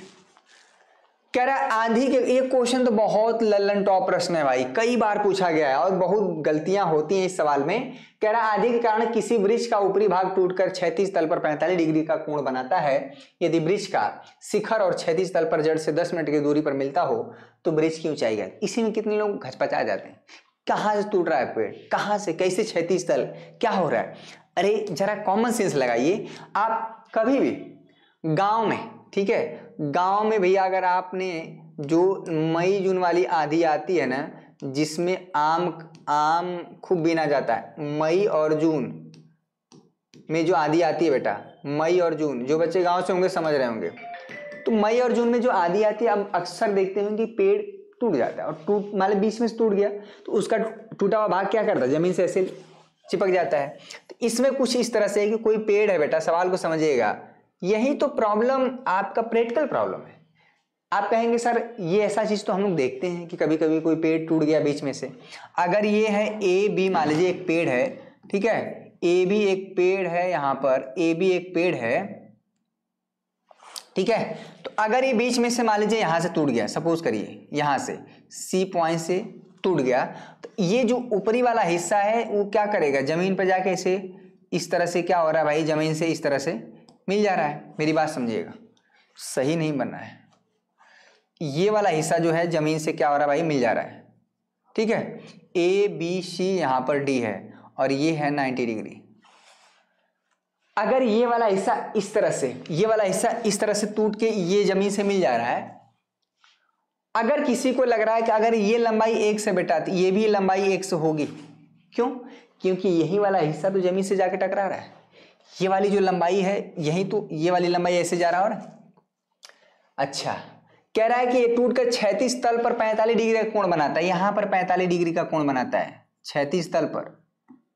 कह रहा है आंधी के, ये क्वेश्चन तो बहुत लल्लन टॉप प्रश्न है भाई, कई बार पूछा गया है और बहुत गलतियां होती हैं इस सवाल में। कह रहा है आंधी के कारण किसी वृक्ष का ऊपरी भाग टूटकर क्षैतिज तल पर 45 डिग्री का कोण बनाता है। यदि वृक्ष का शिखर और क्षैतिज तल पर जड़ से 10 मिनट की दूरी पर मिलता हो तो वृक्ष की ऊंचाई क्या? इसी में कितने लोग घचपचा जाते हैं, कहां से टूट रहा है पेड़, कहां से, कैसे क्षैतिज तल, क्या हो रहा है? अरे जरा कॉमन सेंस लगाइए। आप कभी भी गांव में, ठीक है, गांव में भैया अगर आपने जो मई जून वाली आंधी आती है ना, जिसमें आम खूब बीना जाता है, मई और जून में जो आंधी आती है बेटा, मई और जून, जो बच्चे गांव से होंगे समझ रहे होंगे। तो मई और जून में जो आंधी आती है, अब अक्सर देखते हैं कि पेड़ टूट जाता है, और टूट मान लो बीच में से टूट गया तो उसका टूटा हुआ भाग क्या करता है, जमीन से ऐसे चिपक जाता है। तो इसमें कुछ इस तरह से है कि कोई पेड़ है बेटा, सवाल को समझिएगा, यही तो प्रॉब्लम आपका प्रैक्टिकल प्रॉब्लम है। आप कहेंगे सर ये ऐसा चीज तो हम लोग देखते हैं कि कभी कभी कोई पेड़ टूट गया बीच में से। अगर ये है ए बी, मान लीजिए एक पेड़ है, ठीक है, ए बी एक पेड़ है, यहां पर ए बी एक पेड़ है, ठीक है। तो अगर ये बीच में से मान लीजिए यहां से टूट गया, सपोज करिए यहां से सी पॉइंट से टूट गया, तो ये जो ऊपरी वाला हिस्सा है वो क्या करेगा, जमीन पर जाके इसे इस तरह से क्या हो रहा है भाई, जमीन से इस तरह से मिल जा रहा है। मेरी बात समझिएगा, सही नहीं बनना है। ये वाला हिस्सा जो है जमीन से क्या हो रहा है भाई, मिल जा रहा है, ठीक है। ए बी सी यहां पर डी है और ये है 90 डिग्री। अगर ये वाला हिस्सा इस तरह से, ये वाला हिस्सा इस तरह से टूट के ये जमीन से मिल जा रहा है, अगर किसी को लग रहा है कि अगर ये लंबाई 1 से बेटा तो ये भी लंबाई 1 से होगी, क्यों? क्योंकि यही वाला हिस्सा तो जमीन से जाके टकरा रहा है। ये वाली जो लंबाई है यही तो, ये वाली लंबाई ऐसे जा रहा है। और अच्छा, कह रहा है कि ये टूटकर क्षैतिज तल पर 45 डिग्री का कोण बनाता है, यहां पर 45 डिग्री का कोण बनाता है, क्षैतिज तल पर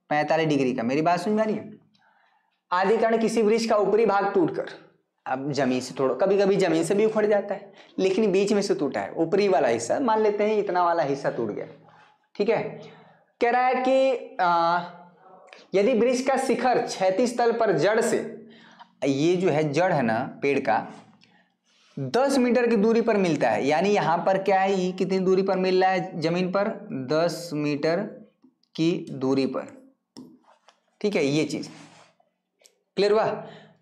45 डिग्री का। मेरी बात सुन जा रही है? आदि कारण किसी वृक्ष का ऊपरी भाग टूटकर, अब जमीन से थोड़ा, कभी कभी जमीन से भी उखड़ जाता है, लेकिन बीच में से टूटा है, ऊपरी वाला हिस्सा मान लेते हैं इतना वाला हिस्सा टूट गया, ठीक है। कह रहा है कि यदि वृक्ष का शिखर क्षैतिज तल पर जड़ से, ये जो है जड़ है ना पेड़ का, 10 मीटर की दूरी पर मिलता है, यानी यहां पर क्या है, ये कितनी दूरी पर मिल रहा है जमीन पर, 10 मीटर की दूरी पर, ठीक है। ये चीज क्लियर हुआ?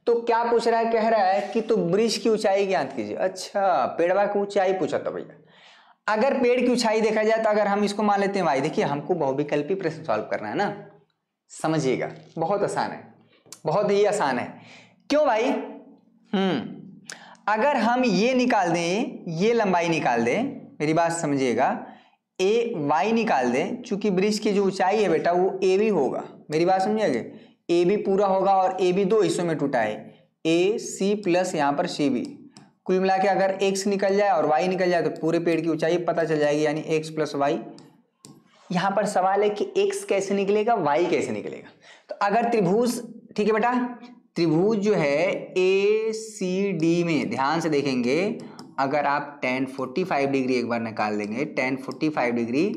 तो क्या पूछ रहा है, कह रहा है कि तो वृक्ष की ऊंचाई ज्ञात कीजिए। अच्छा, पेड़वा की ऊंचाई पूछा था भैया। अगर पेड़ की ऊंचाई देखा जाए तो अगर हम इसको मान लेते हैं भाई, देखिए हमको बहुविकल्पी प्रश्न सॉल्व करना है ना, समझिएगा, बहुत आसान है, बहुत ही आसान है। क्यों भाई? अगर हम ये निकाल दें, ये लंबाई निकाल दें, मेरी बात समझिएगा, ए वाई निकाल दें, चूंकि वृक्ष की जो ऊंचाई है बेटा वो ए भी होगा। मेरी बात समझिएगा, ए बी पूरा होगा और ए बी 2 हिस्सों में टूटा है, ए सी प्लस यहां पर सी बी, कुल मिला के अगर x निकल जाए और y निकल जाए तो पूरे पेड़ की ऊंचाई पता चल जाएगी, यानी x प्लस वाई। यहां पर सवाल है कि x कैसे निकलेगा, y कैसे निकलेगा। तो अगर त्रिभुज, ठीक है बेटा, त्रिभुज जो है ए सी डी में ध्यान से देखेंगे, अगर आप tan 45 डिग्री एक बार निकाल देंगे, tan 45 डिग्री,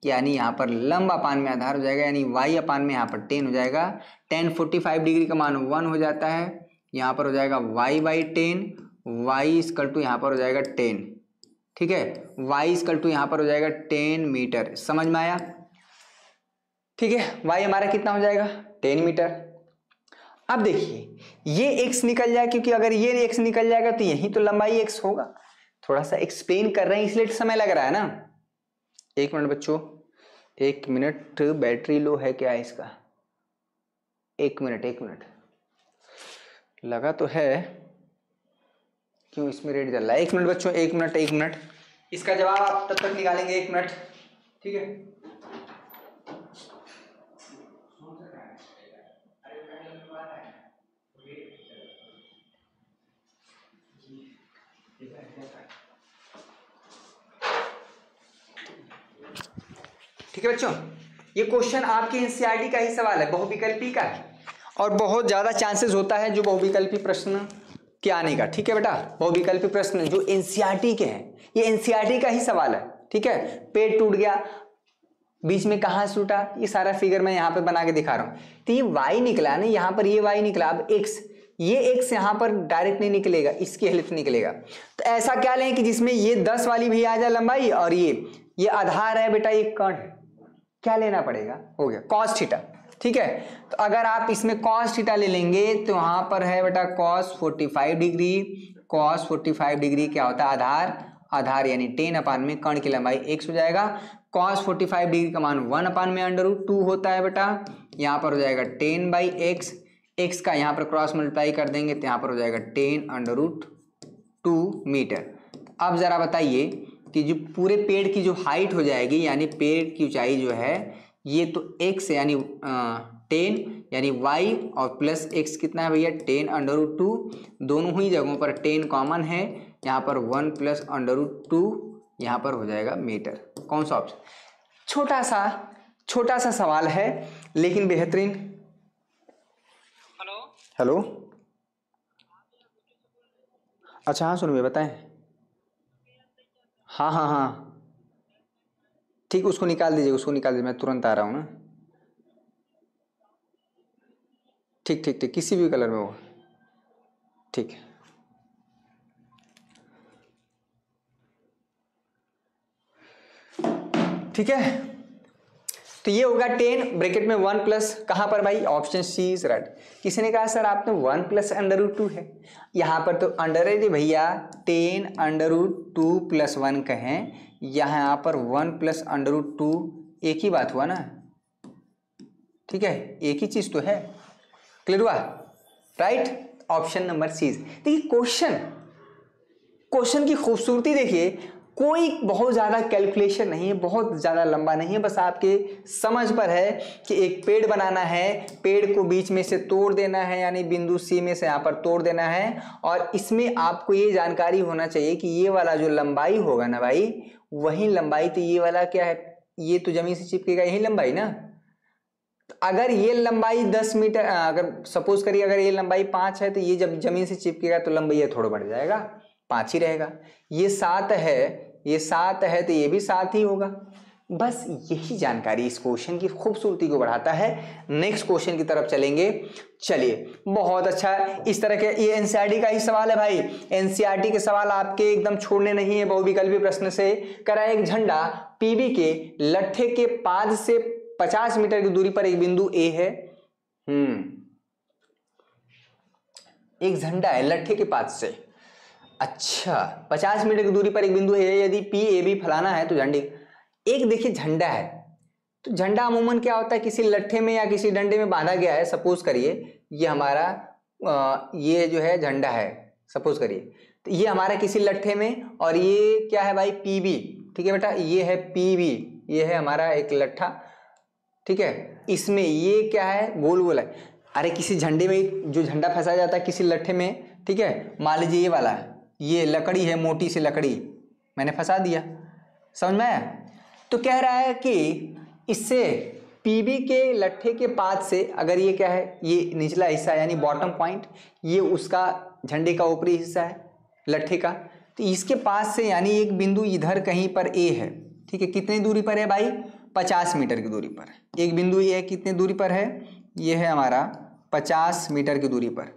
यानी यहाँ पर लंब अपान में आधार हो जाएगा, यानी y अपान में यहाँ पर tan हो जाएगा। tan 45 डिग्री का मान 1 हो जाता है, यहाँ पर हो जाएगा y by 10, y equal to यहाँ पर हो जाएगा 10, ठीक है, y इक्वल टू यहाँ पर हो जाएगा 10 मीटर। समझ में आया? ठीक है, y हमारा कितना हो जाएगा, 10 मीटर। अब देखिए ये x निकल जाए, क्योंकि अगर ये x निकल जाएगा तो यही तो लंबाई x होगा। थोड़ा सा एक्सप्लेन कर रहे हैं इसलिए समय लग रहा है ना। 1 मिनट बच्चों, 1 मिनट, बैटरी लो है क्या इसका, 1 मिनट लगा तो है, क्यों इसमें रेड जल रहा है। 1 मिनट बच्चों, 1 मिनट, इसका जवाब आप तब तक निकालेंगे 1 मिनट, ठीक है। ठीक है बच्चों, ये क्वेश्चन आपके एनसीईआरटी का ही सवाल है, बहुविकल्पी का है, और बहुत ज्यादा चांसेस होता है जो बहुविकल्पी प्रश्न के आने का। ठीक है बेटा, बहुविकल्पी प्रश्न जो एनसीईआरटी के हैं, ये एनसीईआरटी का ही सवाल है। ठीक है, पेड़ टूट गया, बीच में कहां से टूटा, ये सारा फिगर मैं यहाँ पे बना के दिखा रहा हूं। तो ये y निकला ना, यहाँ पर ये y निकला। अब x, ये x यहाँ पर डायरेक्ट नहीं निकलेगा, इसकी हेल्प निकलेगा। तो ऐसा क्या लें कि जिसमें ये 10 वाली भी आ जाए लंबाई, और ये आधार है बेटा, ये कण है। क्या लेना पड़ेगा, हो गया cos थीटा। ठीक है, तो अगर आप इसमें cos थीटा ले लेंगे तो वहां पर है बेटा cos 45 डिग्री। cos 45 डिग्री क्या होता है, आधार यानी 10 अपान में कण की लंबाई x हो जाएगा। cos 45 डिग्री का मान 1 अपान में √2 होता है बेटा। यहाँ पर हो जाएगा 10/x, x का यहाँ पर क्रॉस मल्टीप्लाई कर देंगे तो यहाँ पर हो जाएगा 10√2 मीटर। अब जरा बताइए कि जो पूरे पेड़ की जो हाइट हो जाएगी, यानी पेड़ की ऊंचाई जो है, ये तो x यानी 10 यानी y और प्लस x कितना है भैया 10√2, दोनों ही जगहों पर 10 कॉमन है, यहाँ पर 1 प्लस √2 यहाँ पर हो जाएगा मीटर। कौन सा ऑप्शन, छोटा सा सवाल है लेकिन बेहतरीन। हेलो, अच्छा हाँ सुनिए बताएं। हाँ ठीक, उसको निकाल दीजिए, मैं तुरंत आ रहा हूँ ना। ठीक, किसी भी कलर में हो, ठीक है। ठीक है, तो ये होगा 10 ब्रैकेट में 1 प्लस, कहां पर भाई, ऑप्शन सी इज राइट। किसी ने कहा सर आपने 1 प्लस √2 है, यहां पर तो अंडर है भैया, 10√2 प्लस 1 कहें, यहां पर 1 प्लस √2, एक ही बात हुआ ना। ठीक है, एक ही चीज तो है, क्लियर हुआ, राइट। Option number C. देखिए क्वेश्चन की खूबसूरती देखिए, कोई बहुत ज़्यादा कैलकुलेशन नहीं है, बहुत ज़्यादा लंबा नहीं है, बस आपके समझ पर है कि एक पेड़ बनाना है, पेड़ को बीच में से तोड़ देना है, यानी बिंदु सी में से यहाँ पर तोड़ देना है। और इसमें आपको ये जानकारी होना चाहिए कि ये वाला जो लंबाई होगा ना भाई, वही लंबाई, तो ये वाला क्या है, ये तो जमीन से चिपकेगा, यही लंबाई ना। अगर ये लंबाई 10 मीटर, अगर सपोज करिए अगर ये लंबाई 5 है, तो ये जब जमीन से चिपकेगा तो लंबाई थोड़ा बढ़ जाएगा, 5 ही रहेगा। ये 7 है तो ये भी 7 ही होगा। बस यही जानकारी इस क्वेश्चन की खूबसूरती को बढ़ाता है। नेक्स्ट क्वेश्चन की तरफ चलेंगे। चलिए, बहुत अच्छा, इस तरह के ये एनसीईआरटी का ही सवाल है भाई। एनसीईआरटी के सवाल आपके एकदम छोड़ने नहीं है। बहुविकल्पी प्रश्न से करा, एक झंडा पीबी के लट्ठे के पाद से 50 मीटर की दूरी पर एक बिंदु ए है। एक झंडा है लट्ठे के पाद से, अच्छा 50 मीटर की दूरी पर एक बिंदु है, यदि पी ए बी फलाना है तो झंडे, एक देखिए झंडा है, तो झंडा अमूमन क्या होता है, किसी लट्ठे में या किसी डंडे में बांधा गया है। सपोज करिए ये हमारा ये जो है झंडा है, सपोज करिए, तो ये हमारा किसी लट्ठे में, और ये क्या है भाई, पीबी। ठीक है बेटा, ये है पीबी, ये है हमारा एक लट्ठा। ठीक है, इसमें ये क्या है, गोल गोल है। अरे किसी झंडे में जो झंडा फंसाया जाता है किसी लट्ठे में, ठीक है, मान लीजिए ये वाला है, ये लकड़ी है, मोटी सी लकड़ी मैंने फंसा दिया, समझ में आया। तो कह रहा है कि इससे पीबी के लट्ठे के पाद से, अगर ये क्या है, ये निचला हिस्सा यानी बॉटम पॉइंट, ये उसका झंडे का ऊपरी हिस्सा है लट्ठे का, तो इसके पास से यानी एक बिंदु इधर कहीं पर ए है। ठीक है, कितनी दूरी पर है भाई, 50 मीटर की दूरी पर। एक बिंदु ये है, कितनी दूरी पर है, ये है हमारा 50 मीटर की दूरी पर,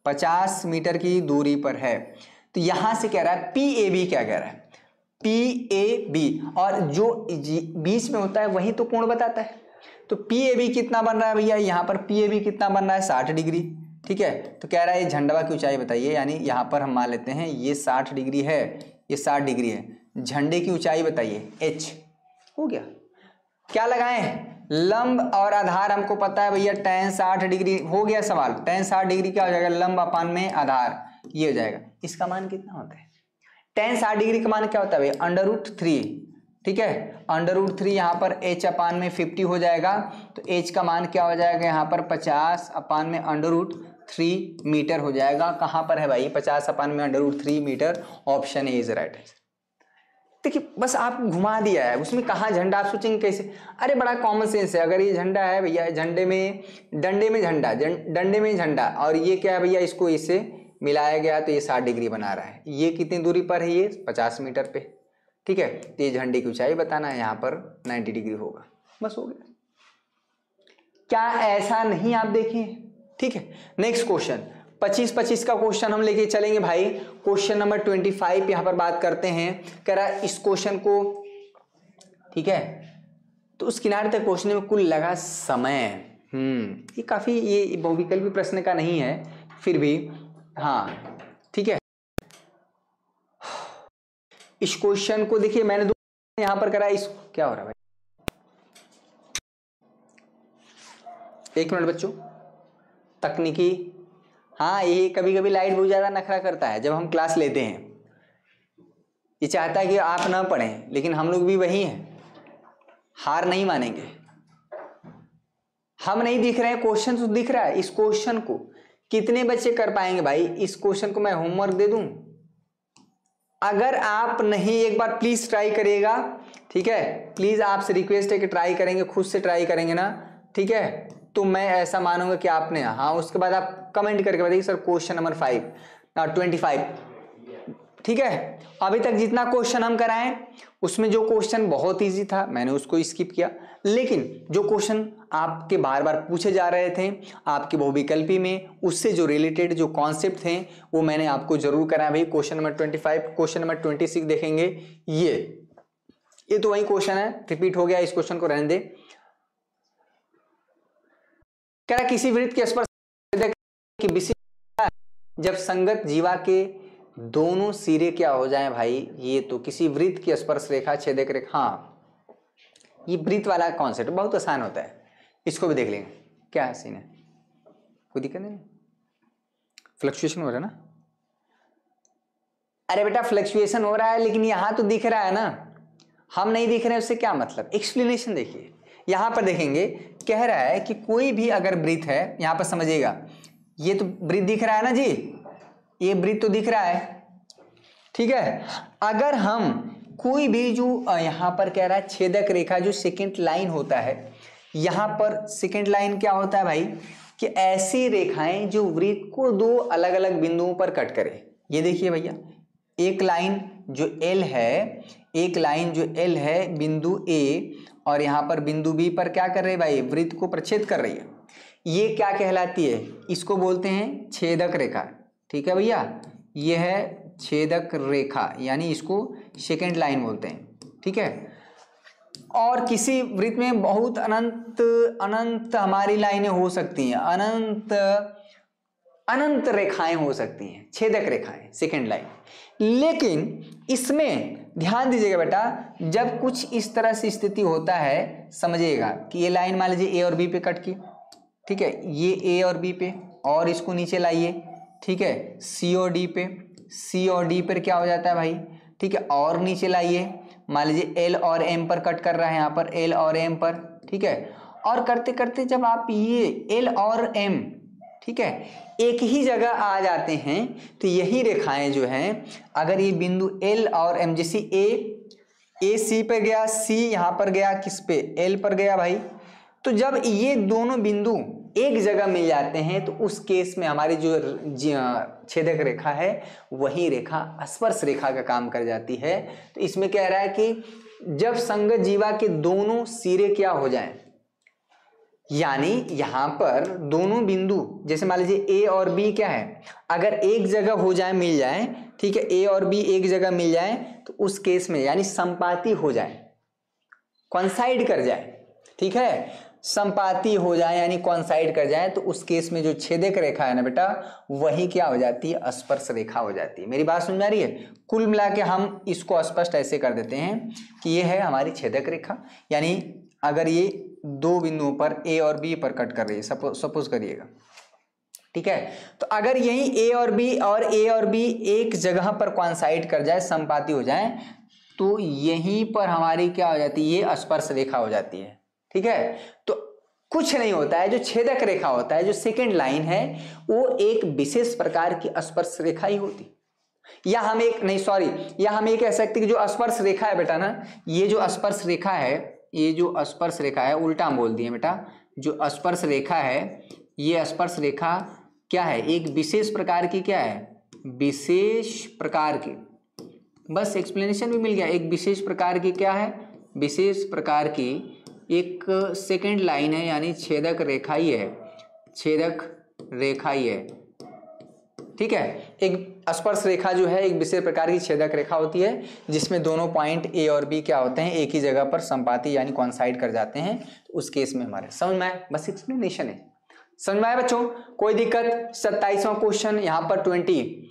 50 मीटर की दूरी पर है। तो यहां से कह रहा है पी ए बी, क्या कह रहा है, पी ए बी, और जो बीच में होता है वही तो कोण बताता है। तो पी ए बी कितना बन रहा है भैया, यहाँ पर पी ए बी कितना बन रहा है, 60 डिग्री। ठीक है, तो कह रहा है ये झंडा की ऊंचाई बताइए, यानी यहाँ पर हम मान लेते हैं ये 60 डिग्री है, ये 60 डिग्री है, झंडे की ऊंचाई बताइए h। हो गया, क्या लगाएं, लंब और आधार हमको पता है भैया, tan 60 डिग्री हो गया सवाल। tan 60 डिग्री क्या हो जाएगा, लंब अपान में आधार, ये हो जाएगा। इसका मान कितना होता है, tan 60 डिग्री का मान क्या होता है भैया, √3, ठीक है। √3 यहाँ पर h/50 हो जाएगा, तो h का मान क्या हो जाएगा यहाँ पर 50/√3 मीटर हो जाएगा। कहाँ पर है भाई 50/√3 metre, option A is right. देखिए बस आप घुमा दिया है, उसमें कहाँ झंडा, आप सोचेंगे कैसे, अरे बड़ा कॉमन सेंस है। अगर ये झंडा है भैया, डंडे में झंडा, डंडे में झंडा, और ये क्या है भैया, इसको इससे मिलाया गया तो ये 60 डिग्री बना रहा है। ये कितनी दूरी पर है, ये 50 मीटर पे, ठीक है। तो ये झंडे की ऊंचाई बताना है, यहाँ पर 90 डिग्री होगा, बस हो गया। क्या ऐसा नहीं आप देखिए, ठीक है। नेक्स्ट क्वेश्चन 25-25 का क्वेश्चन हम लेके चलेंगे भाई। क्वेश्चन नंबर 25 यहां पर बात करते हैं। कह रहा इस क्वेश्चन को, ठीक है, तो उस किनारे तक पहुंचने में कुल लगा समय, ये काफी, ये बहुविकल्पी प्रश्न का नहीं है, फिर भी हाँ ठीक है। इस क्वेश्चन को देखिए, मैंने यहां पर करा, इस क्या हो रहा है भाई, एक मिनट बच्चों, तकनीकी, हाँ ये कभी कभी लाइट बहुत ज्यादा नखरा करता है जब हम क्लास लेते हैं। ये चाहता है कि आप ना पढ़ें, लेकिन हम लोग भी वही हैं, हार नहीं मानेंगे। हम नहीं दिख रहे हैं, क्वेश्चन तो दिख रहा है। इस क्वेश्चन को कितने बच्चे कर पाएंगे भाई? इस क्वेश्चन को मैं होमवर्क दे दूं? अगर आप नहीं, एक बार प्लीज ट्राई करिएगा, ठीक है। प्लीज आपसे रिक्वेस्ट है कि ट्राई करेंगे, खुद से ट्राई करेंगे ना, ठीक है, तो मैं ऐसा मानूंगा कि आपने, हाँ उसके बाद आप कमेंट करके बताइए सर क्वेश्चन नंबर 25, ठीक है। अभी तक जितना क्वेश्चन हम कराएं उसमें जो क्वेश्चन बहुत इजी था मैंने उसको स्किप किया, लेकिन जो क्वेश्चन आपके बार बार पूछे जा रहे थे आपके बहुविकल्पी में, उससे जो रिलेटेड जो कॉन्सेप्ट थे वो मैंने आपको जरूर कराया भाई। क्वेश्चन नंबर 25, क्वेश्चन नंबर 26 देखेंगे। ये तो वही क्वेश्चन है, रिपीट हो गया, इस क्वेश्चन को रहने दे। कह रहा किसी वृत्त के स्पर्श की विशिष्टता जब संगत जीवा के दोनों सिरे क्या हो जाएं भाई, ये तो किसी वृत्त की स्पर्श रेखा छेदक रेखा, हाँ ये वृत्त वाला कॉन्सेप्ट बहुत आसान होता है, इसको भी देख लेंगे। क्या सीन है, कोई दिक्कत नहीं, फ्लक्चुएशन हो रहा है ना? अरे बेटा फ्लक्चुएशन हो रहा है, लेकिन यहां तो दिख रहा है ना, हम नहीं दिख रहे हैं, उससे क्या मतलब? एक्सप्लेनेशन देखिए, यहां पर देखेंगे, कह रहा है कि कोई भी अगर वृत्त है, यहां पर समझिएगा, ये तो वृत्त दिख रहा है ना जी, ये वृत्त तो दिख रहा है, ठीक है। अगर हम कोई भी जो यहां पर कह रहा है छेदक रेखा, जो सेकंड लाइन होता है, यहां पर सेकंड लाइन क्या होता है भाई, कि ऐसी रेखाएं जो वृत्त को दो अलग अलग बिंदुओं पर कट करे। ये देखिए भैया, एक लाइन जो L है, एक लाइन जो L है बिंदु A, और यहां पर बिंदु B पर क्या कर रही है भाई, वृत्त को प्रच्छेद कर रही है। ये क्या कहलाती है? इसको बोलते हैं छेदक रेखा, ठीक है भैया, ये है छेदक रेखा, यानी इसको सेकंड लाइन बोलते हैं, ठीक है। और किसी वृत्त में बहुत अनंत हमारी लाइनें हो सकती हैं, अनंत रेखाएं हो सकती हैं, छेदक रेखाएं, सेकंड लाइन। लेकिन इसमें ध्यान दीजिएगा बेटा, जब कुछ इस तरह से स्थिति होता है, समझिएगा कि ये लाइन मान लीजिए A और B पे कट की, ठीक है, ये A और B पे, और इसको नीचे लाइए, ठीक है, C और D पे, C और D पर क्या हो जाता है भाई, ठीक है, और नीचे लाइए, मान लीजिए L और M पर कट कर रहा है, यहाँ पर L और M पर, ठीक है। और करते करते जब आप ये L और M, ठीक है, एक ही जगह आ जाते हैं, तो यही रेखाएं जो हैं, अगर ये बिंदु L और M, जैसे A C पे गया, C यहाँ पर गया, किस पे, L पर गया भाई, तो जब ये दोनों बिंदु एक जगह मिल जाते हैं, तो उस केस में हमारी जो छेदक रेखा है वही रेखा स्पर्श रेखा का काम कर जाती है। तो इसमें कह रहा है कि जब संगत जीवा के दोनों सिरे क्या हो जाएं, यानी यहां पर दोनों बिंदु, जैसे मान लीजिए A और B क्या है, अगर एक जगह हो जाए, मिल जाए, ठीक है, A और B एक जगह मिल जाए, तो उस केस में यानी संपाती हो जाए, कॉन्साइड कर जाए, ठीक है, संपाती हो जाए यानी कॉन्साइड कर जाए, तो उस केस में जो छेदक रेखा है ना बेटा, वही क्या हो जाती है, स्पर्श रेखा हो जाती है। मेरी बात समझ में आ रही है? कुल मिला के हम इसको स्पष्ट ऐसे कर देते हैं कि ये है हमारी छेदक रेखा, यानी अगर ये दो बिंदुओं पर A और B पर कट कर रही है, सपोज करिएगा, ठीक है, तो अगर यही A और B एक जगह पर कॉन्साइड कर जाए, संपाती हो जाए, तो यहीं पर हमारी क्या हो जाती है, ये स्पर्श रेखा हो जाती है। ठीक है, तो कुछ नहीं होता है, जो छेदक रेखा होता है, जो सेकेंड लाइन है, वो एक विशेष प्रकार की स्पर्श रेखा ही होती, या हम एक नहीं सॉरी या हम ये कह सकते हैं कि जो स्पर्श रेखा है बेटा ना, ये जो स्पर्श रेखा है, ये जो स्पर्श रेखा है, उल्टा हम बोल दिए बेटा, जो स्पर्श रेखा है, ये स्पर्श रेखा क्या है, एक विशेष प्रकार की, क्या है, विशेष प्रकार की, बस एक्सप्लेनेशन भी मिल गया, एक विशेष प्रकार की क्या है, विशेष प्रकार की एक सेकेंड लाइन है, यानी छेदक रेखा ही है, छेदक रेखा ही है। ठीक है, एक स्पर्श रेखा जो है एक विशेष प्रकार की छेदक रेखा होती है, जिसमें दोनों पॉइंट ए और बी क्या होते हैं, एक ही जगह पर संपाती यानी कॉन्साइड कर जाते हैं। तो उस केस में हमारे समझ में आया, बस एक्सप्लेनेशन है, समझ में आया बच्चों, कोई दिक्कत। 27वां क्वेश्चन यहाँ पर 20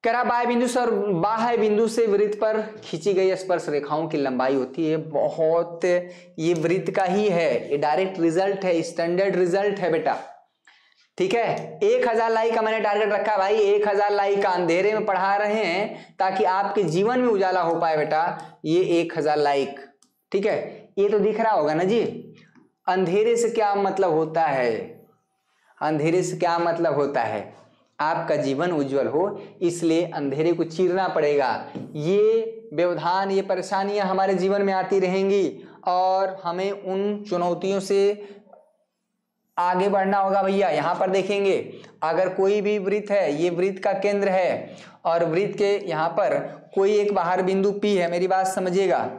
करा, बाह्य बिंदु से और बाह्य बिंदु से वृत्त पर खींची गई स्पर्श रेखाओं की लंबाई होती है बहुत, ये वृत्त का ही है, ये डायरेक्ट रिजल्ट है, स्टैंडर्ड रिजल्ट है बेटा। ठीक है, 1000 लाइक का मैंने टारगेट रखा है भाई, 1000 लाइक का अंधेरे में पढ़ा रहे हैं ताकि आपके जीवन में उजाला हो पाए बेटा, ये 1000 लाइक। ठीक है, ये तो दिख रहा होगा ना जी, अंधेरे से क्या मतलब होता है, अंधेरे से क्या मतलब होता है, आपका जीवन उज्जवल हो, इसलिए अंधेरे को चीरना पड़ेगा। ये व्यवधान, ये परेशानियां हमारे जीवन में आती रहेंगी और हमें उन चुनौतियों से आगे बढ़ना होगा भैया। यहां पर देखेंगे, अगर कोई भी वृत्त है, ये वृत्त का केंद्र है और वृत्त के यहां पर कोई एक बाहर बिंदु P है, मेरी बात समझिएगा,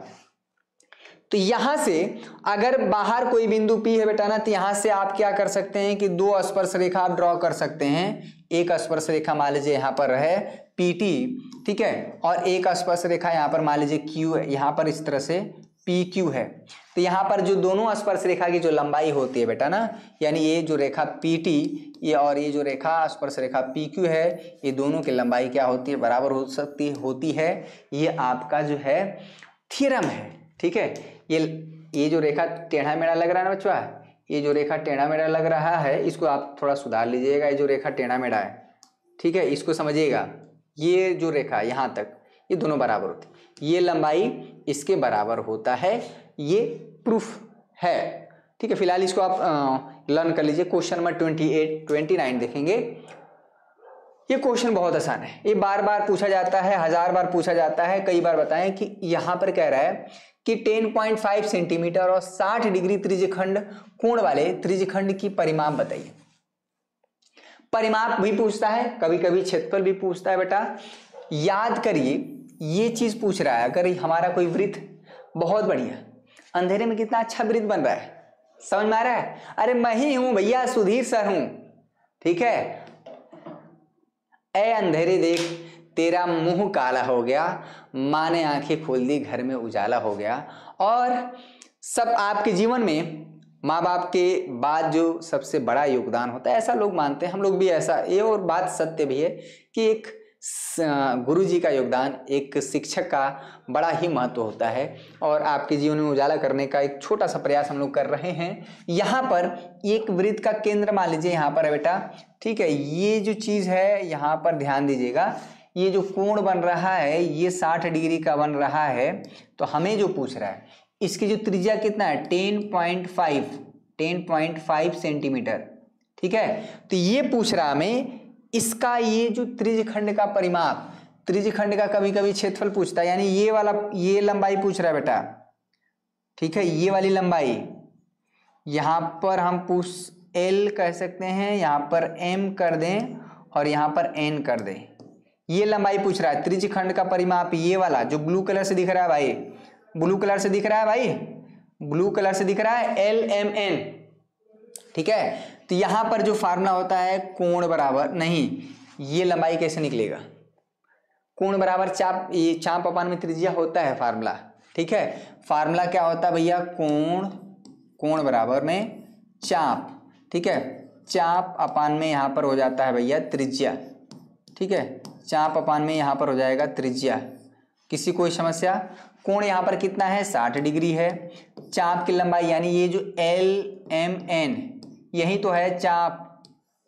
तो यहां से अगर बाहर कोई बिंदु P है बेटा ना, तो यहां से आप क्या कर सकते हैं कि दो स्पर्श रेखा आप ड्रॉ कर सकते हैं। एक स्पर्श रेखा मान लीजिए यहां पर है PT, ठीक है, और एक स्पर्श रेखा यहां पर मान लीजिए Q है, यहां पर इस तरह से PQ है। तो यहाँ पर जो दोनों स्पर्श रेखा की जो लंबाई होती है बेटा ना, यानी ये जो रेखा PT ये और ये जो रेखा स्पर्श रेखा PQ है, ये दोनों की लंबाई क्या होती है, बराबर होती है। ये आपका जो है थ्योरम है। ठीक है, ये जो रेखा टेढ़ा मेढ़ा लग रहा है ना बच्चों, ये जो रेखा टेढ़ा मेढ़ा लग रहा है, इसको आप थोड़ा सुधार लीजिएगा। ये जो रेखा टेढ़ा मेढ़ा है, ठीक है, इसको समझिएगा। ये जो रेखा यहाँ तक, ये दोनों बराबर होती है, ये लंबाई इसके बराबर होता है, ये प्रूफ है। ठीक है, फिलहाल इसको आप लर्न कर लीजिए। क्वेश्चन नंबर 29 देखेंगे। ये क्वेश्चन बहुत आसान है, ये बार बार पूछा जाता है, 1000 बार पूछा जाता है। कई बार बताएं कि यहां पर कह रहा है कि 10.5 सेंटीमीटर और 60 डिग्री त्रिज्यखंड कोण वाले त्रिज्यखंड की परिमाप बताइए। परिमाप भी पूछता है, कभी कभी क्षेत्रफल भी पूछता है बेटा। याद करिए, ये चीज पूछ रहा है, अगर हमारा कोई वृत्त बहुत बढ़िया, अंधेरे में कितना अच्छा वृत्त बन रहा है, समझ में आ रहा है। अरे मैं ही हूं भैया, सुधीर सर हूं। ठीक है, ए अंधेरे देख तेरा मुंह काला हो गया, माँ ने आंखें खोल दी, घर में उजाला हो गया। और सब आपके जीवन में माँ बाप के बाद जो सबसे बड़ा योगदान होता है, ऐसा लोग मानते हैं, हम लोग भी ऐसा, ये और बात सत्य भी है कि एक गुरु जी का योगदान, एक शिक्षक का बड़ा ही महत्व होता है। और आपके जीवन में उजाला करने का एक छोटा सा प्रयास हम लोग कर रहे हैं। यहाँ पर एक वृत्त का केंद्र मान लीजिए यहाँ पर है बेटा। ठीक है, ये जो चीज है यहाँ पर ध्यान दीजिएगा, ये जो कोण बन रहा है ये 60 डिग्री का बन रहा है। तो हमें जो पूछ रहा है, इसकी जो त्रिज्या कितना है, 10.5 सेंटीमीटर। ठीक है, तो ये पूछ रहा हमें, इसका ये जो त्रिज्यखंड का परिमाप, त्रिज्यखंड का कभी कभी क्षेत्रफल पूछता है, यानी ये वाला, ये लंबाई पूछ रहा है बेटा। ठीक है, ये वाली लंबाई यहां पर हम पूछ L कह सकते हैं, यहां पर M कर दें और यहां पर N कर दें। ये लंबाई पूछ रहा है, त्रिज्यखंड का परिमाप ये वाला जो ब्लू कलर से दिख रहा है भाई, ब्लू कलर से दिख रहा है भाई, ब्लू कलर से दिख रहा है LMN। ठीक है, तो यहां पर जो फार्मूला होता है कोण बराबर, नहीं ये लंबाई कैसे निकलेगा, कोण बराबर चाप, ये चाप अपान में त्रिज्या होता है फार्मूला। ठीक है, फार्मूला क्या होता है भैया, कोण बराबर में चाप। ठीक है, चाप अपान में यहां पर हो जाता है भैया त्रिज्या। ठीक है, चाप अपान में यहां पर हो जाएगा त्रिज्या। किसी कोई समस्या, कोण यहां पर कितना है, 60 डिग्री है। चाप की लंबाई यानी ये जो LMN, यही तो है चाप,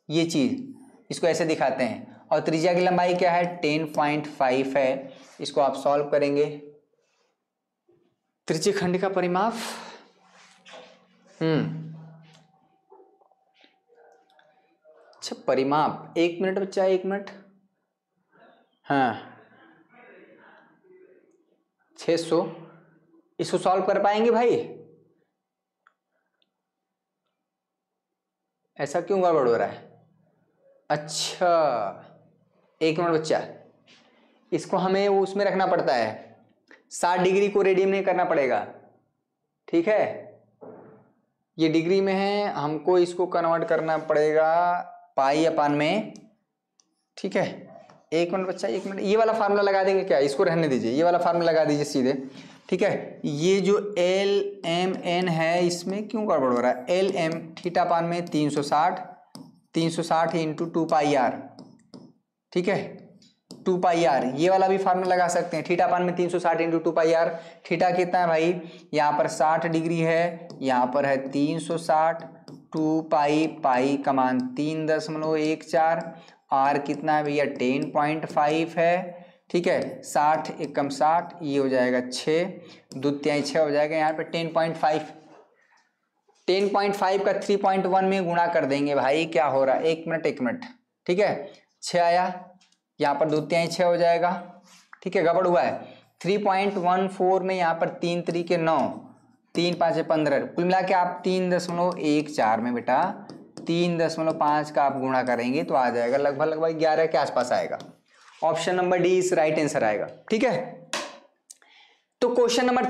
ये चीज, इसको ऐसे दिखाते हैं। और त्रिज्या की लंबाई क्या है, 10.5 है। इसको आप सॉल्व करेंगे त्रिज्यीय खंड का परिमाप, अच्छा परिमाप, 1 मिनट बच्चा, 1 मिनट। हाँ 600, इसको सॉल्व कर पाएंगे भाई? ऐसा क्यों गड़बड़ हो रहा है? अच्छा 1 मिनट बच्चा, इसको हमें उसमें रखना पड़ता है, 60 डिग्री को रेडियन में करना पड़ेगा, ठीक है? ये डिग्री में है, हमको इसको कन्वर्ट करना पड़ेगा पाई अपान में, ठीक है? 1 मिनट बच्चा, 1 मिनट। ये वाला फार्मूला लगा देंगे क्या? इसको रहने दीजिए, ये वाला फार्मूला लगा दीजिए सीधे, ठीक है? ये जो एल एम एन है इसमें क्यों गड़बड़ हो रहा है? एल एम थीटा अपान में 360 इंटू 2 पाई आर, ठीक है? 2 पाई आर, ये वाला भी फार्मूला लगा सकते हैं, थीटा अपान में 360 इंटू 2 पाई आर। थीटा कितना है भाई? यहाँ पर 60 डिग्री है, यहाँ पर है 360, 2 पाई, पाई का मान 3.14, आर कितना है भैया? 10.5 है, ठीक है? 60 एकम 60, ये हो जाएगा 6, 2 तिहाई 6 हो जाएगा, यहाँ पे 10.5 का 3.1 में गुणा कर देंगे भाई, क्या हो रहा है? 1 मिनट, ठीक है? 6 आया, यहाँ पर 2 तिहाई 6 हो जाएगा, ठीक है? गड़बड़ हुआ है, 3.14 में यहाँ पर 3 तरीके 9, 3 5 15, कुल मिला के आप 3.14 में बेटा 3.5 का आप गुणा करेंगे तो आ जाएगा लगभग 11 के आसपास आएगा। ऑप्शन नंबर डी इस राइट आंसर आएगा, ठीक है? तो क्वेश्चन नंबर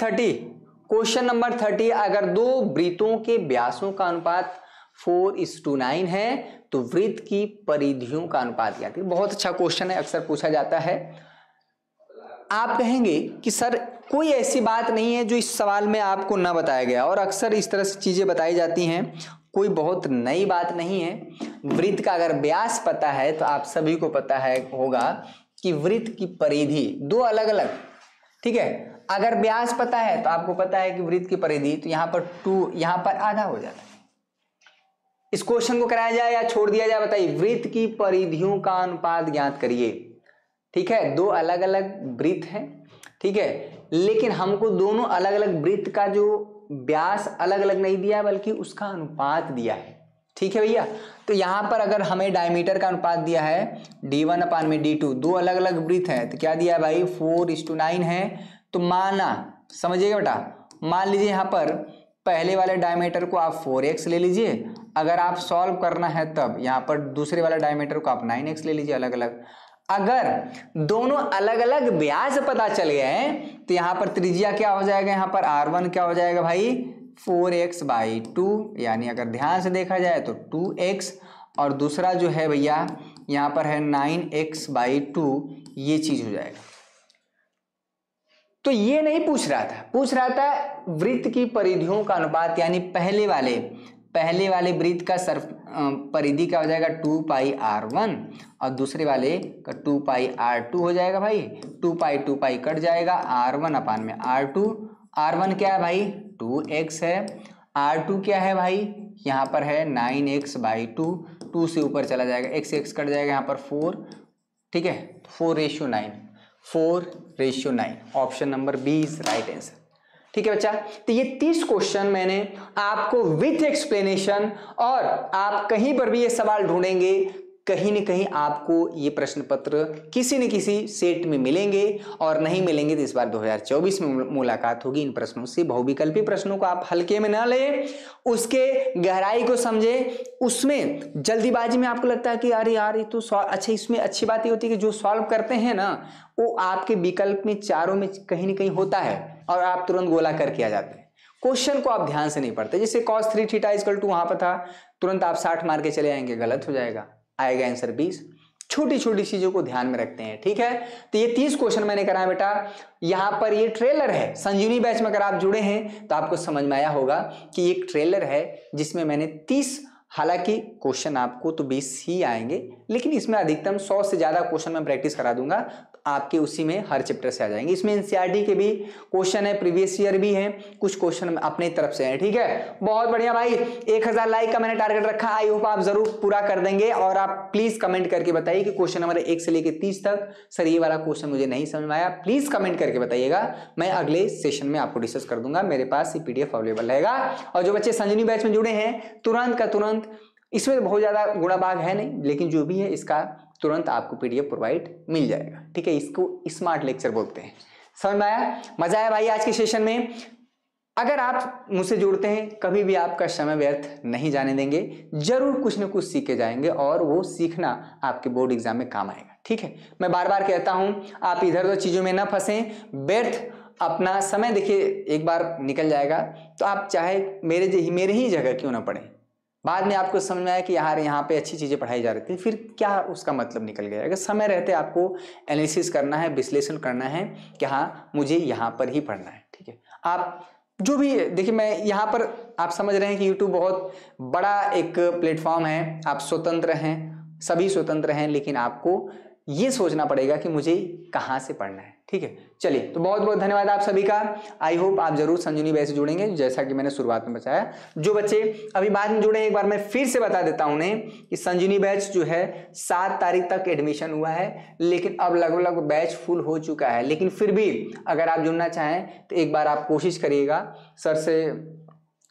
30, अगर दो वृत्तों के व्यासों का अनुपात 4:9 है तो वृत्त की परिधियों का अनुपात क्या है? बहुत अच्छा क्वेश्चन है, अक्सर पूछा जाता है। आप कहेंगे कि सर कोई ऐसी बात नहीं है जो इस सवाल में आपको ना बताया गया, और अक्सर इस तरह से चीजें बताई जाती हैं, कोई बहुत नई बात नहीं है। वृत्त का अगर व्यास पता है तो आप सभी को पता है होगा कि वृत्त की परिधि दो अलग अलग, ठीक है? अगर व्यास पता है तो आपको पता है कि वृत्त की परिधि, तो यहाँ पर 2, यहाँ पर आधा हो जाता है। इस क्वेश्चन को कराया जाए या छोड़ दिया जाए, बताइए? वृत्त की परिधियों का अनुपात ज्ञात करिए, ठीक है? दो अलग अलग वृत्त हैं, ठीक है? लेकिन हमको दोनों अलग अलग वृत्त का जो व्यास अलग अलग नहीं दिया बल्कि उसका अनुपात दिया है, ठीक है भैया? तो यहाँ पर अगर हमें डायमीटर का अनुपात दिया है d1 अपान में d2, दो अलग अलग वृत्त है, तो क्या दिया है भाई? 4:9 है। तो माना, समझिएगा बेटा, मान लीजिए यहाँ पर पहले वाले डायमीटर को आप 4x ले लीजिए, अगर आप सॉल्व करना है तब यहाँ पर दूसरे वाला डायमीटर को आप 9x ले लीजिए अलग अलग। अगर दोनों अलग अलग व्यास पता चल गए हैं तो यहाँ पर त्रिज्या क्या हो जाएगा? यहाँ पर r1 क्या हो जाएगा भाई? 4x/2, यानी अगर ध्यान से देखा जाए तो 2x, और दूसरा जो है भैया यहाँ पर है 9x/2, ये चीज हो जाएगा। तो ये नहीं पूछ रहा था, पूछ रहा था वृत्त की परिधियों का अनुपात, यानी पहले वाले वृत्त का परिधि क्या हो जाएगा? 2 पाई r1, और दूसरे वाले का 2 पाई r2 हो जाएगा भाई। 2 पाई कट जाएगा, r1 अपान में r2। r1 क्या है भाई? 2x है। r2 क्या है भाई? यहाँ पर है 9x/2, 2 से ऊपर चला जाएगा, x कट जाएगा, यहाँ पर 4, ठीक है? 4:9, option number B is right answer, ठीक है बच्चा? तो ये 30 क्वेश्चन मैंने आपको विथ एक्सप्लेनेशन, और आप कहीं पर भी ये सवाल ढूंढेंगे, कहीं न कहीं आपको ये प्रश्न पत्र किसी न किसी सेट में मिलेंगे, और नहीं मिलेंगे तो इस बार 2024 में मुलाकात होगी इन प्रश्नों से। बहुविकल्पी प्रश्नों को आप हल्के में ना लें, उसके गहराई को समझें। उसमें जल्दीबाजी में आपको लगता है कि अरे यार ये तो अच्छा, इसमें अच्छी बात ये होती है कि जो सॉल्व करते हैं ना, वो आपके विकल्प में चारों में कहीं न कहीं होता है, और आप तुरंत गोला करके आ जाते हैं। क्वेश्चन को आप ध्यान से नहीं पढ़ते, जैसे cos 3 थीटा = वहां पर था, तुरंत आप 60 मार के चले आएंगे, गलत हो जाएगा, आएगा आंसर 20। छोटी छोटी चीजों को ध्यान में रखते हैं, ठीक है? तो ये 30 क्वेश्चन मैंने कराया बेटा। यहाँ पर ये ट्रेलर है, संजीवनी बैच में अगर आप जुड़े हैं तो आपको समझ में आया होगा कि एक ट्रेलर है जिसमें मैंने 30, हालांकि क्वेश्चन आपको तो 20 ही आएंगे, लेकिन इसमें अधिकतम 100 से ज्यादा क्वेश्चन मैं प्रैक्टिस करा दूंगा, तो आपके उसी में हर चैप्टर से आ जाएंगे। इसमें एनसीईआरटी के भी क्वेश्चन है, प्रीवियस ईयर भी है, कुछ क्वेश्चन अपने तरफ से है। ठीक है, बहुत बढ़िया भाई। 1000 लाइक का मैंने टारगेट रखा, आई होप आप जरूर पूरा कर देंगे। और आप प्लीज कमेंट करके बताइए कि क्वेश्चन नंबर 1 से लेकर 30 तक सर ये वाला क्वेश्चन मुझे नहीं समझ में आया, प्लीज कमेंट करके बताइएगा। मैं अगले सेशन में आपको डिस्कस कर दूंगा, मेरे पास ये पीडीएफ अवेलेबल रहेगा। और जो बच्चे संजीवनी बैच में जुड़े हैं, तुरंत का तुरंत, इसमें तो बहुत ज्यादा गुणा भाग है नहीं, लेकिन जो भी है इसका तुरंत आपको पीडीएफ प्रोवाइड मिल जाएगा। ठीक है, इसको स्मार्ट लेक्चर बोलते हैं। समझ में आया? मजा आया भाई आज के सेशन में? अगर आप मुझसे जुड़ते हैं, कभी भी आपका समय व्यर्थ नहीं जाने देंगे, जरूर कुछ न कुछ सीख के जाएंगे और वो सीखना आपके बोर्ड एग्जाम में काम आएगा। ठीक है, मैं बार बार कहता हूं, आप इधर उधर चीजों में ना फंसें, व्यर्थ अपना समय देखिए एक बार निकल जाएगा, तो आप चाहे मेरे ही जगह क्यों ना पढ़ें, बाद में आपको समझ में आया कि यार यहाँ पे अच्छी चीजें पढ़ाई जा रही थी, फिर क्या उसका मतलब निकल गया। अगर समय रहते आपको एनालिसिस करना है, विश्लेषण करना है कि हाँ मुझे यहाँ पर ही पढ़ना है। ठीक है, आप जो भी देखिए, मैं यहाँ पर आप समझ रहे हैं कि YouTube बहुत बड़ा एक प्लेटफॉर्म है, आप स्वतंत्र हैं, सभी स्वतंत्र हैं, लेकिन आपको ये सोचना पड़ेगा कि मुझे कहाँ से पढ़ना है। ठीक है, चलिए, तो बहुत बहुत धन्यवाद आप सभी का। आई होप आप जरूर संजीवनी बैच से जुड़ेंगे, जैसा कि मैंने शुरुआत में बताया। जो बच्चे अभी बाद में जुड़े, एक बार मैं फिर से बता देता हूं उन्हें कि संजीवनी बैच जो है 7 तारीख तक एडमिशन हुआ है, लेकिन अब लगभग बैच फुल हो चुका है। लेकिन फिर भी अगर आप जुड़ना चाहें तो एक बार आप कोशिश करिएगा, सर से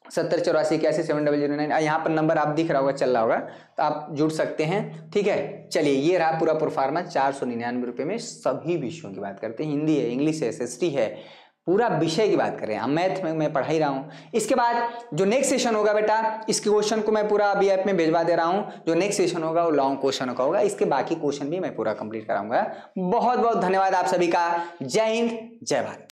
7084817709, यहाँ पर नंबर आप दिख रहा होगा, चल रहा होगा, तो आप जुड़ सकते हैं। ठीक है, चलिए, ये रहा पूरा प्रोफार्मा। 499 रुपये में सभी विषयों की बात करते हैं, हिंदी है, इंग्लिश है, SST है, पूरा विषय की बात कर रहे हैं। हम मैथ में मैं पढ़ा ही रहा हूँ। इसके बाद जो नेक्स्ट सेशन होगा बेटा, इस क्वेश्चन को मैं पूरा अभी ऐप में भेजवा दे रहा हूँ। जो नेक्स्ट सेशन होगा वो लॉन्ग क्वेश्चन का होगा, इसके बाकी क्वेश्चन भी मैं पूरा कंप्लीट कराऊंगा। बहुत बहुत धन्यवाद आप सभी का। जय हिंद, जय भारत।